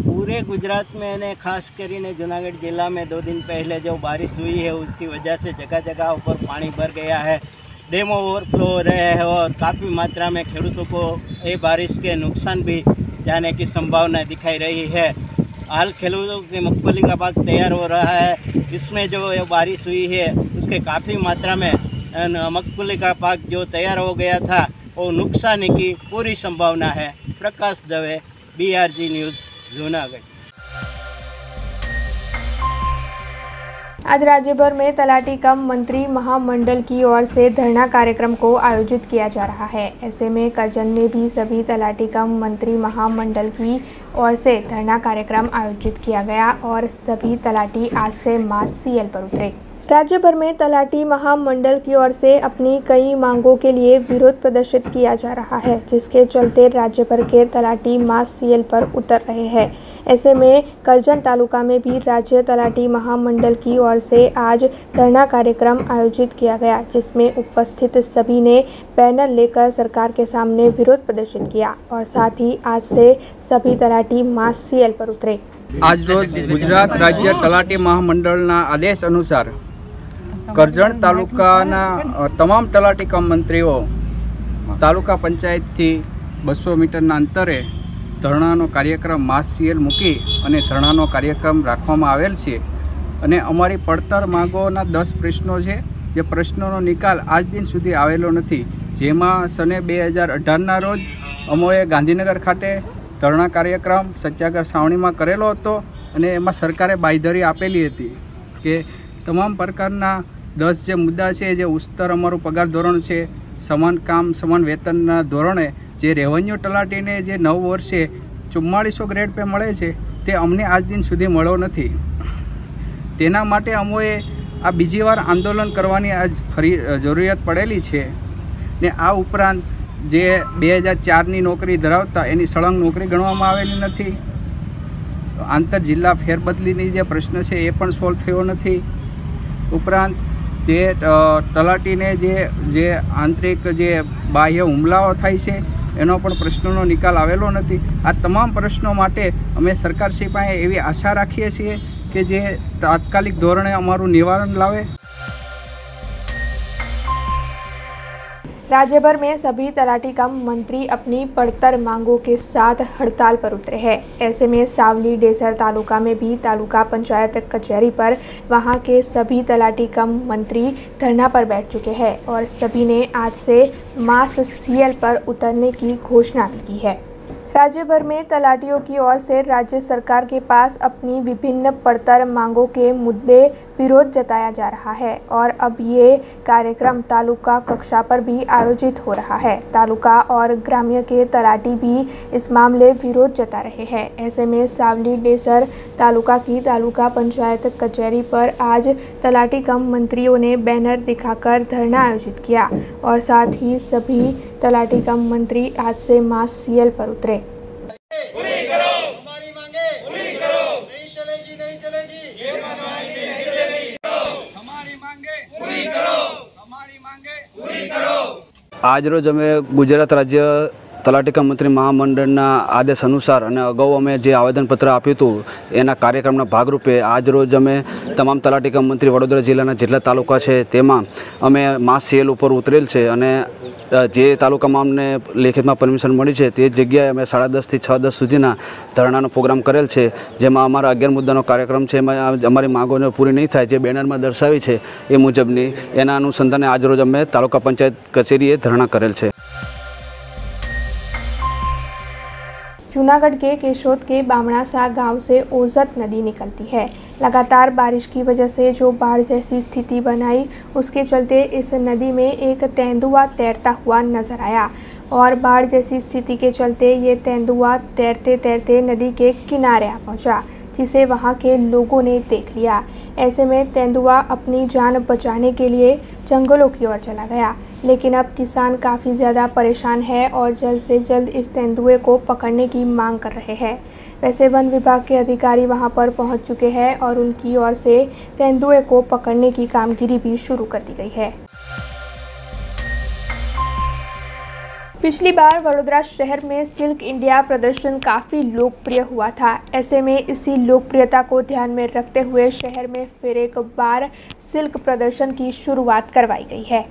पूरे गुजरात में ने खास કરીને जूनागढ़ जिला में 2 दिन पहले जो बारिश हुई है उसकी वजह से जगह जगह ऊपर पानी भर गया है, डैम ओवरफ्लो हो रहे हैं और काफ़ी मात्रा में खेडूतों को ये बारिश के नुकसान भी जाने की संभावना दिखाई रही है। हाल खेडूतों की मगफली का पाक तैयार हो रहा है, इसमें जो ये बारिश हुई है उसके काफ़ी मात्रा में मगफली का पाक जो तैयार हो गया था वो नुकसान की पूरी संभावना है। प्रकाश दवे, BRG न्यूज़, जूनागढ़। आज राज्य भर में तलाटी कम मंत्री महामंडल की ओर से धरना कार्यक्रम को आयोजित किया जा रहा है। ऐसे में करजन में भी सभी तलाटी कम मंत्री महामंडल की ओर से धरना कार्यक्रम आयोजित किया गया और सभी तलाटी आज से मास CL पर उतरे। राज्य भर में तलाटी महामंडल की ओर से अपनी कई मांगों के लिए विरोध प्रदर्शित किया जा रहा है, जिसके चलते राज्य भर के तलाटी मास CL पर उतर रहे हैं। ऐसे में करजन तालुका में भी राज्य तलाटी महामंडल की ओर से आज धरना कार्यक्रम आयोजित किया गया, जिसमें उपस्थित सभी ने बैनर लेकर सरकार के सामने विरोध प्रदर्शित किया और साथ ही आज से सभी तलाटी मास CL पर उतरे। आज रोज गुजरात राज्य तलाटी महामंडलना आदेश अनुसार करजण तालुकाना તમામ તલાટી કમ મંત્રીઓ તાલુકા પંચાયતથી 200 મીટરના અંતરે ધરણાનો કાર્યક્રમ માસ CL મૂકી અને ધરણાનો કાર્યક્રમ રાખવામાં આવેલ છે અને અમારી પડતર માંગોના 10 પ્રશ્નો છે, જે પ્રશ્નોનો નિકાલ આજ દિન સુધી આવેલો નથી, જેમાં સને 2018ના રોજ અમોએ ગાંધીનગર ખાતે ધરણા કાર્યક્રમ સત્યાગ્રહ છાવણીમાં કરેલો હતો અને એમાં સરકારે બાંયધરી આપેલી હતી કે તમામ પ્રકારના 10 જે મુદ્દા છે, જે ઉચ્ચતર અમારું પગાર ધોરણ છે, સમાન કામ સમાન વેતનના ધોરણે જે રેવન્યુ તલાટીને જે 9 વર્ષે 4400 ગ્રેડ પે મળે છે તે અમને આજ દિન સુધી મળ્યો નથી। તેના માટે અમોએ આ બીજી વાર આંદોલન કરવાની આજ ફરી જરૂરિયાત પડેલી છે ને આ ઉપરાંત જે 2004ની નોકરી ધરાવતા એની સળંગ નોકરી ગણવામાં આવેલી નથી। આંતર જિલ્લા ફેરબદલીની જે પ્રશ્ન છે એ પણ સોલ્વ થયો નથી। ઉપરાંત તે તલાટીને જે આંતરિક જે બાહ્ય હુમલાઓ થાય છે એનો પણ પ્રશ્નનો નિકાલ આવેલો નથી। આ તમામ પ્રશ્નો માટે અમે સરકારશ્રી પાસે એવી આશા રાખીએ છીએ કે જે તાત્કાલિક ધોરણે અમારું નિવારણ લાવે। राज्य भर में सभी तलाटी कम मंत्री अपनी पड़तर मांगों के साथ हड़ताल पर उतरे हैं। ऐसे में सावली डेसर तालुका में भी तालुका पंचायत कचहरी पर वहां के सभी तलाटी कम मंत्री धरना पर बैठ चुके हैं और सभी ने आज से मास सीएल पर उतरने की घोषणा भी की है। राज्य भर में तलाटियों की ओर से राज्य सरकार के पास अपनी विभिन्न पड़तर मांगों के मुद्दे विरोध जताया जा रहा है और अब ये कार्यक्रम तालुका कक्षा पर भी आयोजित हो रहा है। तालुका और ग्राम्य के तलाटी भी इस मामले विरोध जता रहे हैं। ऐसे में सावली डेसर तालुका की तालुका पंचायत कचहरी पर आज तलाटी कम मंत्रियों ने बैनर दिखाकर धरना आयोजित किया और साथ ही सभी तलाटी कम मंत्री आज से मास सीएल पर उतरे। आज रोज अमे गुजरात राज्य तलाटी कम मंत्री महामंडळना आदेश अनुसार अने अगाऊ अमे जे आवेदनपत्र आप्युं हतुं एना कार्यक्रमना भागरूपे आज रोज अमे तमाम तलाटी कम मंत्री वडोदरा जिल्लाना जेटला तालुका छे तेमां अमे मास सीएल उपर उतरेल छे अने जे तालुकामां अमने लेखितमां परमिशन मळी छे ते जग्याए अमे 10:30 થી 6:10 सुधीना धरणानो प्रोग्राम करेल छे, जेमां अमारा 11 मुद्दानो कार्यक्रम छे। एमां अमारी मांगोने पूरी नहीं थाय जे बेनरमां दर्शावी छे ए मुजबनी एना अनुसंधाने आज रोज अमे तालुका पंचायत कचेरीए धरना करेल छे। जूनागढ़ के केशोद के बामणासा गांव से ओजत नदी निकलती है। लगातार बारिश की वजह से जो बाढ़ जैसी स्थिति बनाई उसके चलते इस नदी में एक तेंदुआ तैरता हुआ नजर आया और बाढ़ जैसी स्थिति के चलते ये तेंदुआ तैरते तैरते नदी के किनारे आ पहुंचा, जिसे वहां के लोगों ने देख लिया। ऐसे में तेंदुआ अपनी जान बचाने के लिए जंगलों की ओर चला गया, लेकिन अब किसान काफ़ी ज़्यादा परेशान है और जल्द से जल्द इस तेंदुए को पकड़ने की मांग कर रहे हैं। वैसे वन विभाग के अधिकारी वहां पर पहुंच चुके हैं और उनकी ओर से तेंदुए को पकड़ने की कामगिरी भी शुरू कर दी गई है। पिछली बार वडोदरा शहर में सिल्क इंडिया प्रदर्शन काफ़ी लोकप्रिय हुआ था। ऐसे में इसी लोकप्रियता को ध्यान में रखते हुए शहर में फिर एक बार सिल्क प्रदर्शन की शुरुआत करवाई गई है।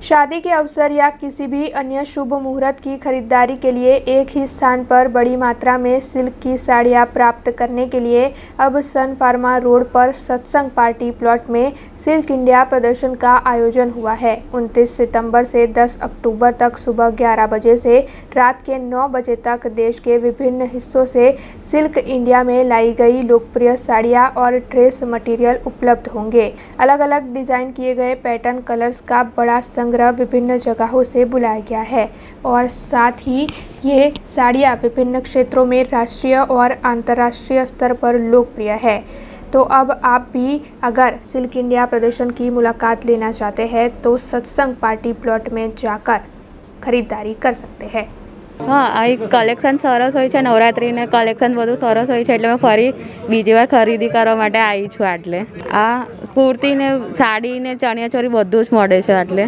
शादी के अवसर या किसी भी अन्य शुभ मुहूर्त की खरीदारी के लिए एक ही स्थान पर बड़ी मात्रा में सिल्क की साड़ियां प्राप्त करने के लिए अब सन फार्मा रोड पर सत्संग पार्टी प्लॉट में सिल्क इंडिया प्रदर्शन का आयोजन हुआ है। 29 सितंबर से 10 अक्टूबर तक सुबह 11 बजे से रात के 9 बजे तक देश के विभिन्न हिस्सों से सिल्क इंडिया में लाई गई लोकप्रिय साड़ियाँ और ड्रेस मटीरियल उपलब्ध होंगे। अलग अलग डिज़ाइन किए गए पैटर्न कलर्स का बड़ा संग्रह विभिन्न जगहों से बुलाया गया है और साथ ही ये साड़ियाँ विभिन्न क्षेत्रों में राष्ट्रीय और अंतर्राष्ट्रीय स्तर पर लोकप्रिय है। तो अब आप भी अगर सिल्क इंडिया प्रदर्शन की मुलाकात लेना चाहते हैं तो सत्संग पार्टी प्लॉट में जाकर खरीदारी कर सकते हैं। हाँ, आ कलेक्शन सरस होय छे। नवरात्रि ने कलेक्शन बधु सरस होय छे એટલે मैं फरी बीजी वार खरीदी करवा माटे आई छुं। आटले आ कुर्ती ने साड़ी ने चणिया चोरी बधुं ज मळे छे आटले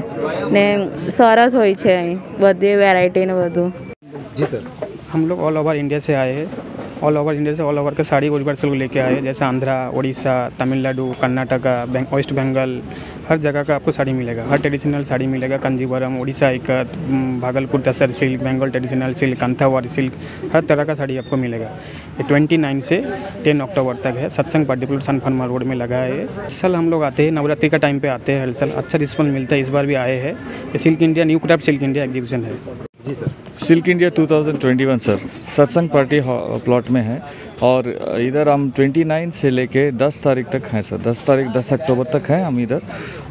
ने सरस होय छे। अहीं बधी वेरायटी ने बधुं। जी सर, हम लोग ऑल ओवर इंडिया से आए हैं। ऑल ओवर इंडिया से ऑल ओवर के साड़ी यूनिवर्सल लेके आए हैं, जैसे आंध्रा, उड़ीसा, तमिलनाडु, कर्नाटका, वेस्ट बंगाल, हर जगह का आपको साड़ी मिलेगा। हर ट्रेडिशनल साड़ी मिलेगा। Kanjivaram, Orissa ikat, Bhagalpur tussar silk, Bengal traditional silk, कंथावार सिल्क, हर तरह का साड़ी आपको मिलेगा। ये 29 से 10 अक्टूबर तक है। सत्संग पार्टी प्लॉट सन फार्मा रोड में लगा है। इस साल हम लोग आते हैं, नवरात्रि का टाइम पे आते हैं। हर साल अच्छा रिस्पॉन्स मिलता है। इस बार भी आए हैं। ये silk India new craft silk India exhibition है। जी सर, सिल्क इंडिया 2021 सर सत्संग पार्टी प्लॉट में है और इधर हम 29 से लेके 10 तारीख तक हैं सर। 10 अक्टूबर तक हैं हम इधर।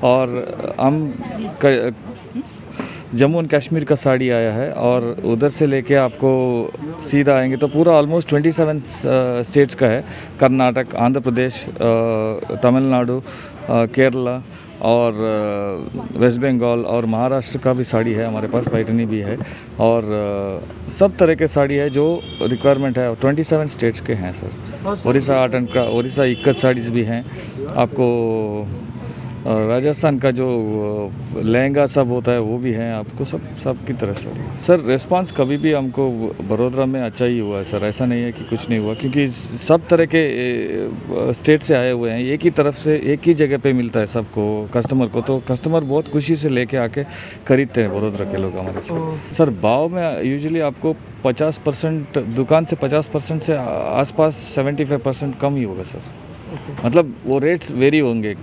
और हम जम्मू एंड कश्मीर का साड़ी आया है और उधर से लेके आपको सीधा आएंगे तो पूरा ऑलमोस्ट 27 स्टेट्स का है। कर्नाटक, आंध्र प्रदेश, तमिलनाडु, केरला और वेस्ट बंगाल और महाराष्ट्र का भी साड़ी है हमारे पास। पैठनी भी है और सब तरह के साड़ी है जो रिक्वायरमेंट है। 27 स्टेट्स के हैं sir. Orissa art and craft, Orissa ikat saris भी हैं। आपको राजस्थान का जो लहंगा सब होता है वो भी है आपको, सब की तरह सर रिस्पांस कभी भी हमको बड़ोदरा में अच्छा ही हुआ है सर, ऐसा नहीं है कि कुछ नहीं हुआ, क्योंकि सब तरह के स्टेट से आए हुए हैं, एक ही तरफ से एक ही जगह पे मिलता है सबको कस्टमर को, तो कस्टमर बहुत खुशी से लेके आके खरीदते हैं बड़ोदरा के लोग हमारे से। सर भाव में यूजुअली आपको 50% दुकान से 50% से आसपास 75% कम ही होगा सर, मतलब वो रेट्स वेरी होंगे।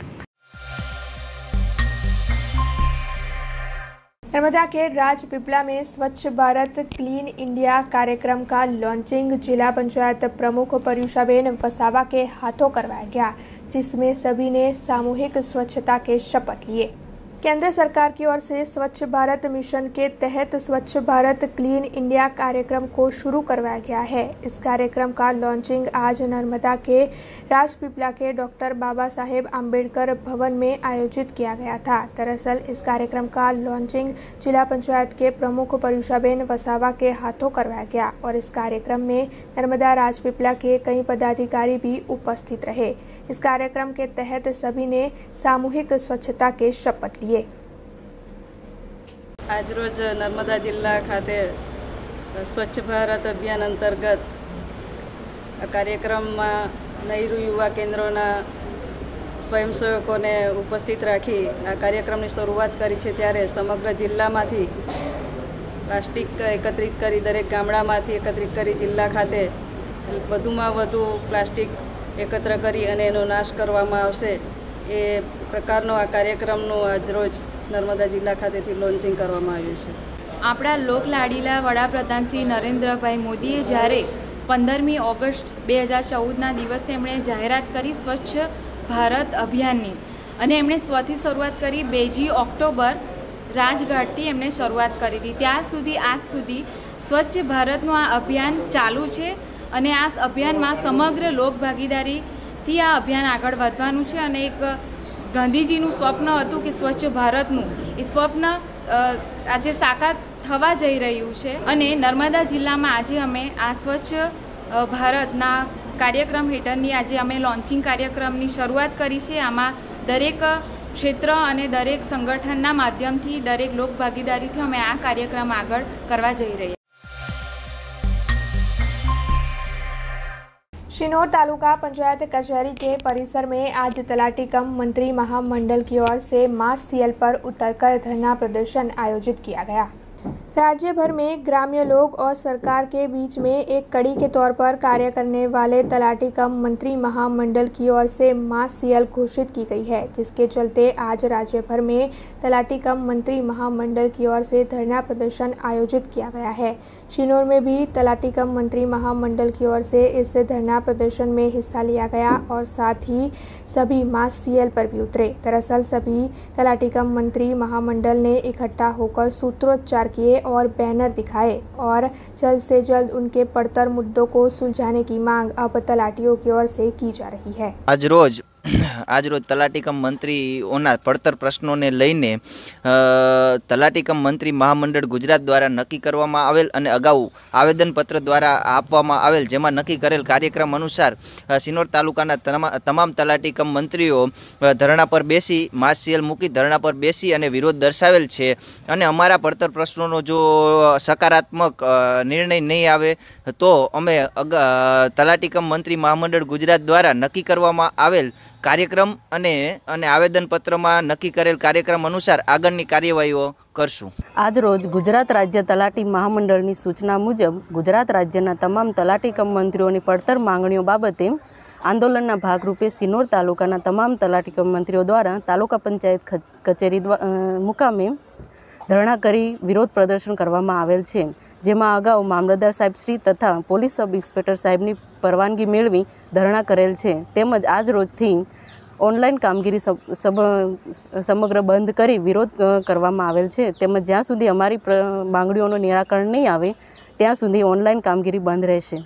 नर्मदा के राजपीपला में स्वच्छ भारत क्लीन इंडिया कार्यक्रम का लॉन्चिंग जिला पंचायत प्रमुख परुषाबेन वसावा के हाथों करवाया गया, जिसमें सभी ने सामूहिक स्वच्छता के शपथ लिए। केंद्र सरकार की ओर से स्वच्छ भारत मिशन के तहत स्वच्छ भारत क्लीन इंडिया कार्यक्रम को शुरू करवाया गया है। इस कार्यक्रम का लॉन्चिंग आज नर्मदा के राजपीपला के डॉक्टर बाबा साहेब आम्बेडकर भवन में आयोजित किया गया था। दरअसल इस कार्यक्रम का लॉन्चिंग जिला पंचायत के प्रमुख परुषाबेन वसावा के हाथों करवाया गया और इस कार्यक्रम में नर्मदा राजपीपला के कई पदाधिकारी भी उपस्थित रहे। इस कार्यक्रम के तहत सभी ने सामूहिक स्वच्छता के शपथ लिए। આજરોજ નર્મદા જિલ્લા ખાતે સ્વચ્છ ભારત અભિયાન અંતર્ગત આ કાર્યક્રમમાં નહેરુ યુવા કેન્દ્રોના સ્વયંસેવકોને ઉપસ્થિત રાખી આ કાર્યક્રમની શરૂઆત કરી છે, ત્યારે સમગ્ર જિલ્લામાંથી પ્લાસ્ટિક એકત્રિત કરી દરેક ગામડામાંથી એકત્રિત કરી જિલ્લા ખાતે વધુમાં વધુ પ્લાસ્ટિક એકત્ર કરી અને એનો નાશ કરવામાં આવશે એ પ્રકારનો આ કાર્યક્રમનું આજરોજ નર્મદા જિલ્લા ખાતેથી લોન્ચિંગ કરવામાં આવ્યું છે। આપણા લોકલાડીલા વડાપ્રધાન શ્રી નરેન્દ્રભાઈ મોદીએ જ્યારે 15મી ઓગસ્ટ 2014ના દિવસે એમણે જાહેરાત કરી સ્વચ્છ ભારત અભિયાનની, અને એમણે સ્વથી શરૂઆત કરી 2 ઓક્ટોબર રાજઘાટથી એમણે શરૂઆત કરી હતી। ત્યાર સુધી આજ સુધી સ્વચ્છ ભારતનું આ અભિયાન ચાલુ છે અને આ અભિયાનમાં સમગ્ર લોકભાગીદારીથી આ અભિયાન આગળ વધવાનું છે અને એક ગાંધીજીનું સ્વપ્ન હતું કે સ્વચ્છ ભારતનું, એ સ્વપ્ન આજે સાકાર થવા જઈ રહ્યું છે અને નર્મદા જિલ્લામાં આજે અમે આ સ્વચ્છ ભારતના કાર્યક્રમ હેઠળની આજે અમે લોન્ચિંગ કાર્યક્રમની શરૂઆત કરી છે। આમાં દરેક ક્ષેત્ર અને દરેક સંગઠનના માધ્યમથી દરેક લોક ભાગીદારીથી અમે આ કાર્યક્રમ આગળ કરવા જઈ રહ્યા। शिनोर तालुका पंचायत कचहरी के परिसर में आज तलाटी कम मंत्री महामंडल की ओर से मास सीएल पर उतरकर धरना प्रदर्शन आयोजित किया गया। राज्य भर में ग्रामीण लोग और सरकार के बीच में एक कड़ी के तौर पर कार्य करने वाले तलाटी कम मंत्री महामंडल की ओर से मास सीएल घोषित की गई है, जिसके चलते आज राज्य भर में तलाटी कम मंत्री महामंडल की ओर से धरना प्रदर्शन आयोजित किया गया है। शिनोर में भी तलाटी कम मंत्री महामंडल की ओर से इस धरना प्रदर्शन में हिस्सा लिया गया और साथ ही सभी मास सीएल पर भी उतरे। दरअसल सभी तलाटी कम मंत्री महामंडल ने इकट्ठा होकर सूत्रोच्चार किए और बैनर दिखाए और जल्द से जल्द उनके पड़तर मुद्दों को सुलझाने की मांग अब तलाटियों की ओर से की जा रही है। आज रोज तलाटी कम मंत्रीओना પડતર પ્રશ્નોને લઈને તલાટી કમ મંત્રી મહામંડળ ગુજરાત દ્વારા નક્કી કરવામાં આવેલ અને અગાઉ આવેદનપત્ર દ્વારા આપવામાં આવેલ, જેમાં નક્કી કરેલ કાર્યક્રમ અનુસાર સિનોર તાલુકાના તમામ તલાટી કમ મંત્રીઓ ધરણા પર બેસી માસ સીએલ મૂકી ધરણા પર બેસી અને વિરોધ દર્શાવેલ છે અને અમારા પડતર પ્રશ્નોનો જો સકારાત્મક નિર્ણય નહીં આવે તો અમે તલાટી કમ મંત્રી મહામંડળ ગુજરાત દ્વારા નક્કી કરવામાં આવેલ કાર્યક્રમ અને આવેદનપત્રમાં નક્કી કરેલ કાર્યક્રમ અનુસાર આગળની કાર્યવાહીઓ કરશું। આજ રોજ ગુજરાત રાજ્ય તલાટી મહામંડળની સૂચના મુજબ ગુજરાત રાજ્યના તમામ તલાટી કમ મંત્રીઓની પડતર માંગણીઓ બાબતે આંદોલનના ભાગરૂપે સિનોર તાલુકાના તમામ તલાટી કમ મંત્રીઓ દ્વારા તાલુકા પંચાયત કચેરી મુકામે ધરણા કરી વિરોધ પ્રદર્શન કરવામાં આવેલ છે, જેમાં અગાઉ મામલતદાર સાહેબ શ્રી તથા પોલીસ સબ ઇન્સ્પેક્ટર સાહેબની પરવાનગી મેળવી ધરણા કરેલ છે। તેમજ આજ રોજથી ઓનલાઈન કામગીરી સમગ્ર બંધ કરી વિરોધ કરવામાં આવેલ છે, તેમજ જ્યાં સુધી અમારી માંગણીઓનું નિરાકરણ નહીં આવે ત્યાં સુધી ઓનલાઈન કામગીરી બંધ રહેશે।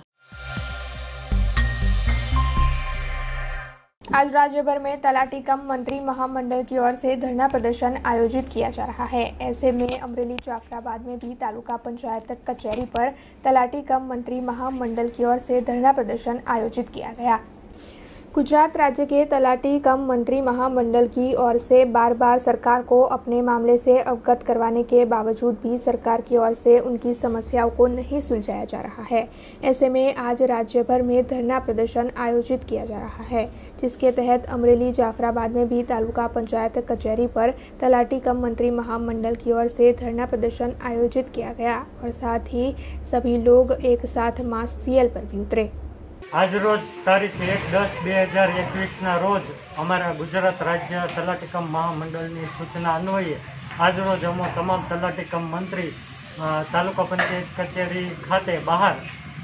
आज राज्य भर में तलाटी कम मंत्री महामंडल की ओर से धरना प्रदर्शन आयोजित किया जा रहा है। ऐसे में अमरेली जाफराबाद में भी तालुका पंचायत कचहरी पर तलाटी कम मंत्री महामंडल की ओर से धरना प्रदर्शन आयोजित किया गया। गुजरात राज्य के तलाटी कम मंत्री महामंडल की ओर से बार बार सरकार को अपने मामले से अवगत करवाने के बावजूद भी सरकार की ओर से उनकी समस्याओं को नहीं सुलझाया जा रहा है। ऐसे में आज राज्य भर में धरना प्रदर्शन आयोजित किया जा रहा है, जिसके तहत अमरेली जाफराबाद में भी तालुका पंचायत कचहरी पर तलाटी कम मंत्री महामंडल की ओर से धरना प्रदर्शन आयोजित किया गया और साथ ही सभी लोग एक साथ मास सीएल पर भी उतरे। आज रोज तारीख 1/10/2021 रोज अमरा गुजरात राज्य तलाटी कम महामंडल सूचना अन्वये आज रोज अमो तमाम तलाटी कम मंत्री तालुका पंचायत कचेरी खाते बहार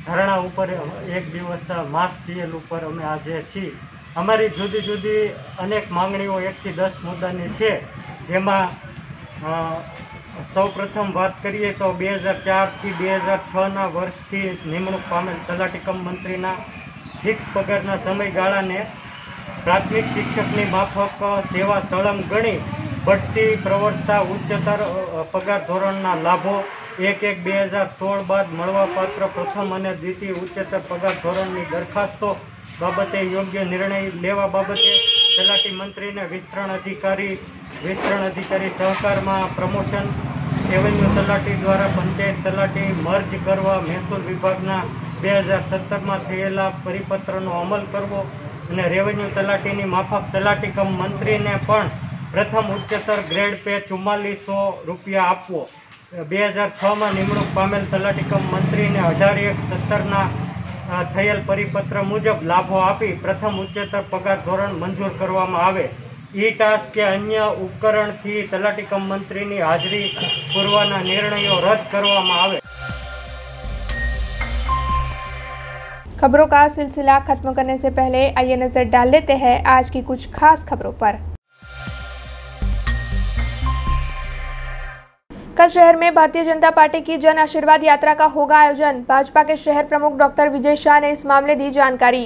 धरણા ઉપર એક દિવસ માસ સીએલ ઉપર અમે આજે છીએ। અમારી જુદી જુદી અનેક માંગણીઓ 1 થી 10 મુદ્દાની છે, જેમાં સૌપ્રથમ વાત કરીએ તો 2004 થી 2006 વર્ષથી નિમણૂક પામેલ તલાટી કમ મંત્રીના ફિક્સ પગારના સમયગાળાને પ્રાથમિક શિક્ષકની માફક સેવા સળંગ ગણી બઢતી પ્રવર્તતા ઉચ્ચતર પગાર ધોરણના લાભો 1/1/2016 બાદ મળવાપાત્ર પ્રથમ અને દ્વિતીય ઉચ્ચતર પગાર ધોરણની દરખાસ્તો બાબતે યોગ્ય નિર્ણય લેવા બાબતે તલાટી મંત્રીને વિસ્તરણ અધિકારી સહકારમાં પ્રમોશન રેવન્યુ તલાટી દ્વારા પંચાયત તલાટી મર્જ કરવા મહેસૂલ વિભાગના 2017માં થયેલા પરિપત્રનો અમલ કરવો અને રેવન્યુ તલાટીની માફક તલાટી કમ મંત્રીને પણ પ્રથમ ઉચ્ચતર ગ્રેડ પે 4400 રૂપિયા આપવો। 2006માં નિમણૂક પામેલ તલાટી કમ મંત્રીને 18/1/17ના થયેલ પરિપત્ર મુજબ લાભો આપી પ્રથમ ઉચ્ચતર પગાર ધોરણ મંજૂર કરવામાં આવે। ई टास्क के अन्य उपकरण थी तलाटी कम मंत्री की हाजरी पूर्वना निर्णयों रद्द करवामां आवे। खबरों का सिलसिला खत्म करने से पहले आइए नजर डाल लेते हैं आज की कुछ खास खबरों पर। कल शहर में भारतीय जनता पार्टी की जन आशीर्वाद यात्रा का होगा आयोजन। भाजपा के शहर प्रमुख डॉक्टर विजय शाह ने इस मामले दी जानकारी।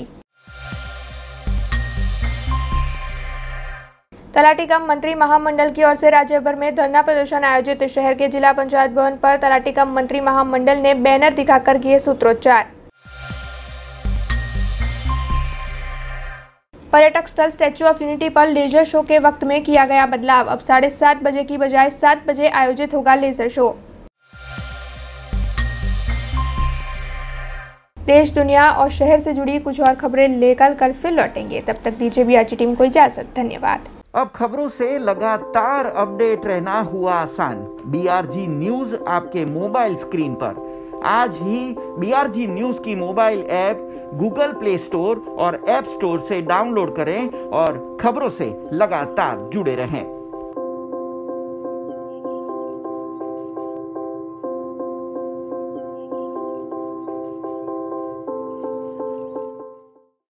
तलाटी कम मंत्री महामंडल की ओर से राज्य भर में धरना प्रदर्शन आयोजित। शहर के जिला पंचायत भवन पर तलाटी कम मंत्री महामंडल ने बैनर दिखाकर किए सूत्रोच्चार। पर्यटक स्थल स्टैच्यू ऑफ यूनिटी पर लेजर शो के वक्त में किया गया बदलाव। अब 7:30 बजे की बजाय 7 बजे आयोजित होगा लेजर शो। देश, दुनिया और शहर से जुड़ी कुछ और खबरें लेकर कल फिर लौटेंगे। तब तक दीजिए BRG टीम को इजाजत। धन्यवाद। अब खबरों से लगातार अपडेट रहना हुआ आसान। BRG न्यूज आपके मोबाइल स्क्रीन पर। आज ही BRG न्यूज की mobile app Google play store और ऐप स्टोर से डाउनलोड करें और खबरों से लगातार जुड़े रहें।